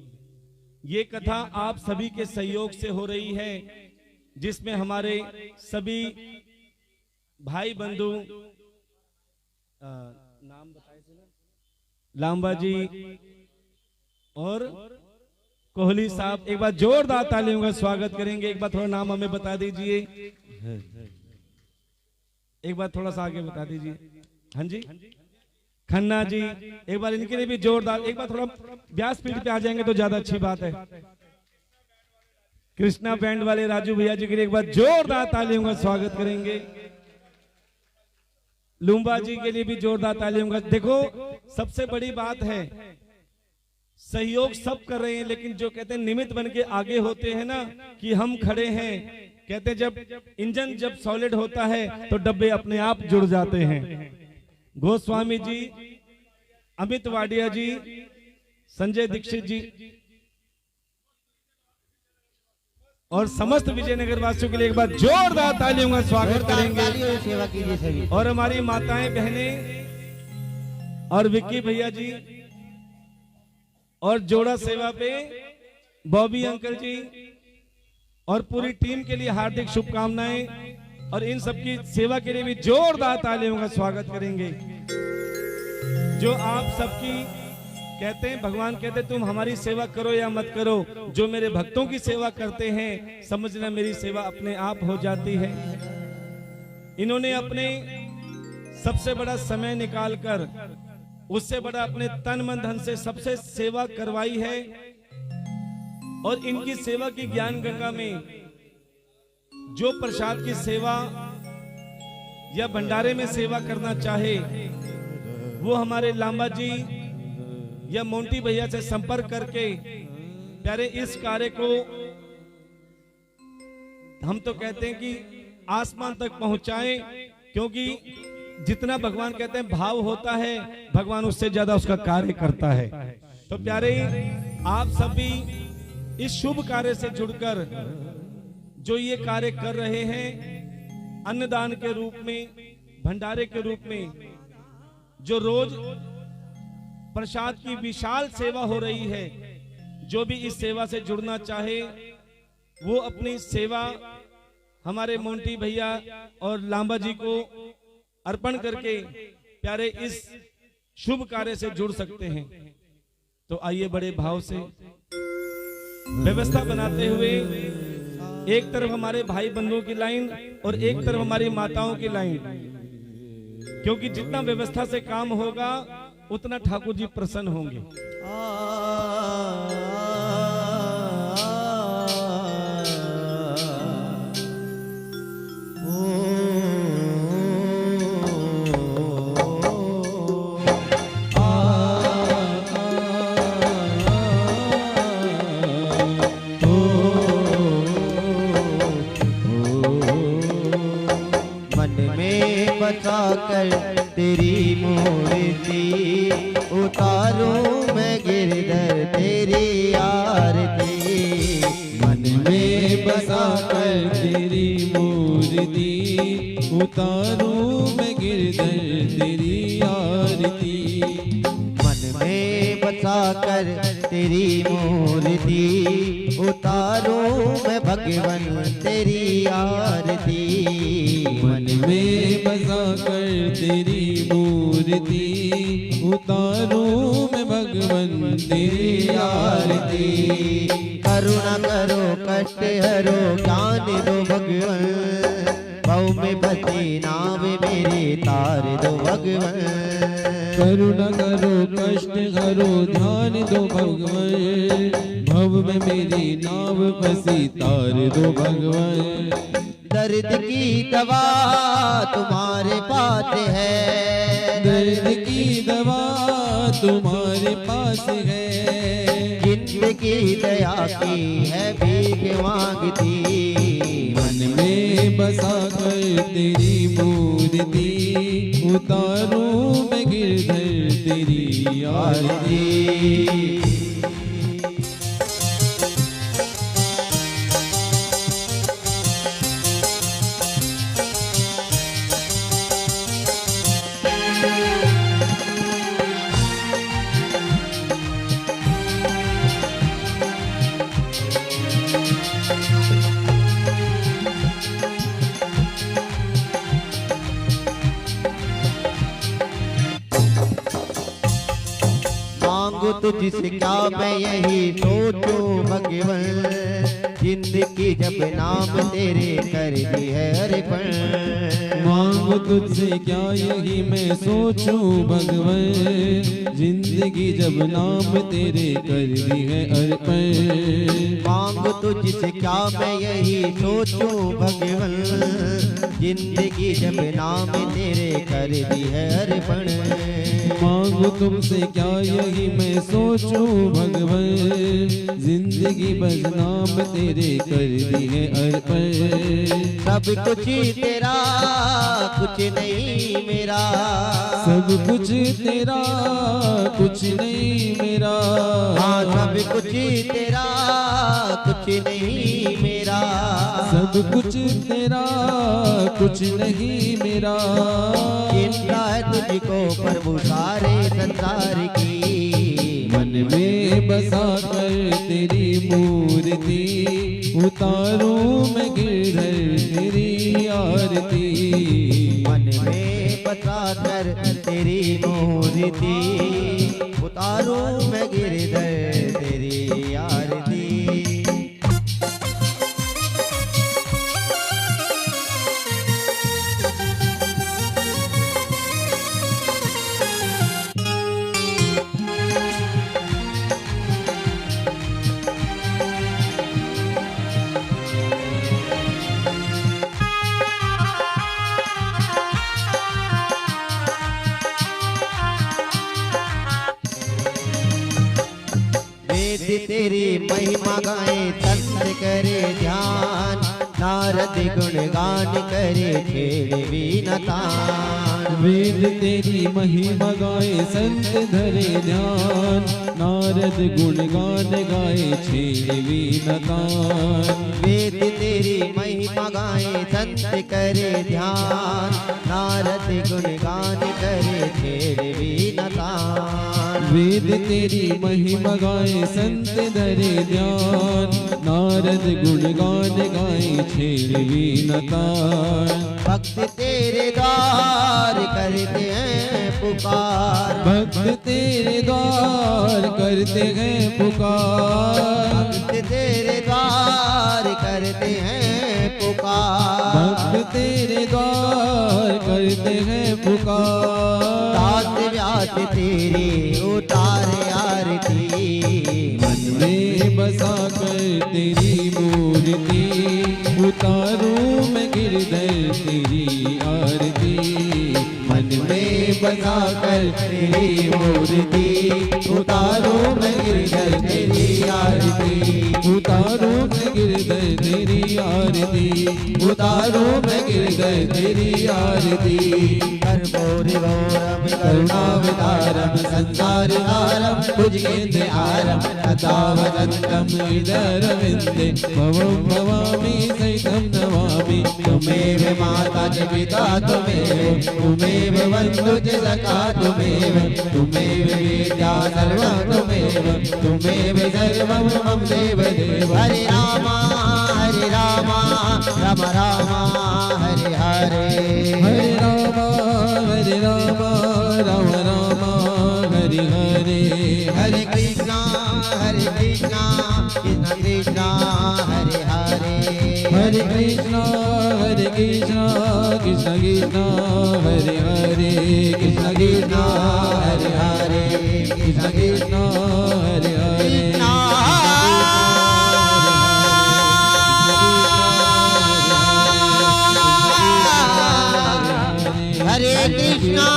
ये कथा आप सभी के सहयोग से हो रही है, जिसमें हमारे सभी भाई बंधु, नाम बताए थे ना, लांबा जी और कोहली साहब, एक बार जोरदार तालियों का स्वागत करेंगे। एक बार थोड़ा नाम हमें बता दीजिए, एक बार थोड़ा सा आगे बता दीजिए। हाँ जी, खन्ना जी, एक बार इनके लिए भी जोरदार, एक बार थोड़ा व्यासपीठ पे आ जाएंगे तो ज्यादा अच्छी बात है। कृष्णा बैंड वाले राजू भैया जी के लिए एक बार जोरदार तालियों का स्वागत करेंगे। लुम्बा जी के लिए भी जोरदार तालियों का। देखो, सबसे बड़ी बात है, सहयोग सब कर रहे हैं, लेकिन जो कहते हैं निमित्त बन के आगे होते हैं ना, कि हम खड़े हैं, कहते हैं जब इंजन जब सॉलिड होता है तो डब्बे अपने आप जुड़ जाते हैं। गोस्वामी जी, अमित वाडिया जी, संजय दीक्षित जी और समस्त विजयनगर वासियों के लिए एक बार जोरदार तालियों का स्वागत करेंगे। सेवा कीजिए सभी। और हमारी माताएं बहनें और विक्की भैया जी और जोड़ा सेवा पे बॉबी अंकल जी और पूरी टीम के लिए हार्दिक शुभकामनाएं। और इन सबकी सेवा के लिए भी जोरदार तालियों का स्वागत करेंगे। जो आप सबकी कहते हैं, भगवान कहते हैं तुम हमारी सेवा करो या मत करो, जो मेरे भक्तों की सेवा करते हैं समझना मेरी सेवा अपने आप हो जाती है। इन्होंने अपने सबसे बड़ा समय निकालकर, उससे बड़ा अपने तन मन धन से सबसे सेवा करवाई है। और इनकी सेवा की ज्ञान गंगा में जो प्रसाद की सेवा या भंडारे में सेवा करना चाहे, वो हमारे लांबा जी या मोंटी भैया से संपर्क करके प्यारे इस कार्य को हम तो कहते हैं कि आसमान तक पहुंचाएं, क्योंकि जितना भगवान कहते हैं भाव होता है, भगवान उससे ज्यादा उसका कार्य करता है। तो प्यारे, आप सभी इस शुभ कार्य से जुड़कर जो ये कार्य कर रहे हैं, अन्नदान के रूप में, भंडारे के रूप में, जो रोज प्रसाद की विशाल सेवा हो रही है, जो भी इस सेवा से जुड़ना चाहे वो अपनी सेवा हमारे मोंटी भैया और लांबा जी को अर्पण करके प्यारे इस शुभ कार्य से जुड़ सकते हैं। तो आइए बड़े भाव से व्यवस्था बनाते हुए, एक तरफ हमारे भाई बंधुओं की लाइन और एक तरफ हमारी माताओं की लाइन, क्योंकि जितना व्यवस्था से काम होगा उतना ठाकुर जी प्रसन्न होंगे। कर तेरी मूर्ति उतारूं मैं गिरधर तेरी आरती, मन में बसा कर तेरी मूर्ति उतारूं मैं गिरधर तेरी आरती, मन में बसा कर तेरी मूर्ति उतारूं मैं भगवन तेरी आरती, मन में तेरी मूर्ति, उतारूं मैं भगवन तेरी आरती। करुणा करो कष्ट हरो ज्ञान दो भगवन, भव में फंसी नाव मेरी तार दो भगवन। करुणा करो कष्ट हरो ध्यान दो भगवन, भव में मेरी नाव फंसी तार दो भगवन। दर्द की दवा तुम्हारे पास है, दर्द की दवा तुम्हारे पास है, जिंदगी दया की है भीख मांगती। मन में बसा कर तेरी मूर्ति, उतारूं मैं गिरधर तेरी आरती। मांगो तुझसे क्या मैं यही सोचूं भगवन, जिंदगी जब नाम तेरे कर दी है अर्पण। मांगो तुझसे क्या यही मैं सोचूं भगवन, जिंदगी जब नाम तेरे कर दी है अर्पण। मांगो तुझसे क्या मैं यही सोचूं भगवन, जिंदगी जब नाम तेरे कर दी है अर्पण। मांगो तुमसे क्या यही मैं सोचूं भगवन, जिंदगी बदनाम तेरे कर दी है अर्पण। सब कुछ तेरा कुछ नहीं मेरा, सब कुछ तेरा कुछ नहीं मेरा। हाँ सब कुछ तेरा कुछ नहीं मेरा, सब कुछ तेरा कुछ नहीं मेरा। चिंता है तुझको प्रभु सारे संसार की, मन में बसा कर तेरी मूर्ति, उतारूं मैं गिरधर तेरी आरती। मन में बसा कर तेरी मूर्ति, उतारूं मैं गिरधर तेरी आरती। वेद तेरी महिमा गाए संत करे ध्यान, नारद गुणगान करे खेल वीणतान। वेद तेरी महिमा गाए संत धरे ध्यान, नारद गुणगान गाए छेड़ वीणतान। वेद तेरी महिमा गाए संत करे ध्यान, नारद गुणगान करे खेल वीणतान। वेद तेरी महिमा गाए संत धरे ध्यान, नारद गुणगान गाए छेड़ वीणतान। भक्त तेरे द्वार करते हैं पुकार, भक्त तेरे द्वार करते हैं पुकार। भक्त तेरे द्वार करते हैं पुकार, भक्त तेरे द्वार करते हैं पुकार। दास व्यास तेरी उतारे आरती, मन में बसा कर तेरी मूर्ति, उतारूं मैं गिरधर तेरी आरती। मन में बसा कर तेरी मूर्ति, उतारूं मैं गिरधर तेरी आरती। उतारूं मैं गिरधर तेरी आरती, उतारूं मैं गिरधर तेरी आरती। कर्पूरगौरम करुणावतारम संसारतारम भुजगेन्द्र आरम तथावदत्तम हृदयरविन्दे भवं भवामि सहितं नमामि। त्वमेव माता च पिता त्वमेव, त्वमेव बन्धु च सखा त्वमेव, त्वमेव वेद्या सर्वं त्वमेव, त्वमेव सर्वं मम देव देव। हरे रामा राम राम हरे हरे, हरे Ram Hare Krishna Krishna Krishna Hare Hare Krishna Krishna Hare Hare Krishna Krishna Hare Hare Hare Krishna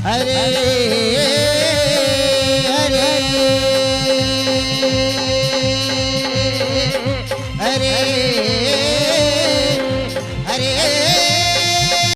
Hare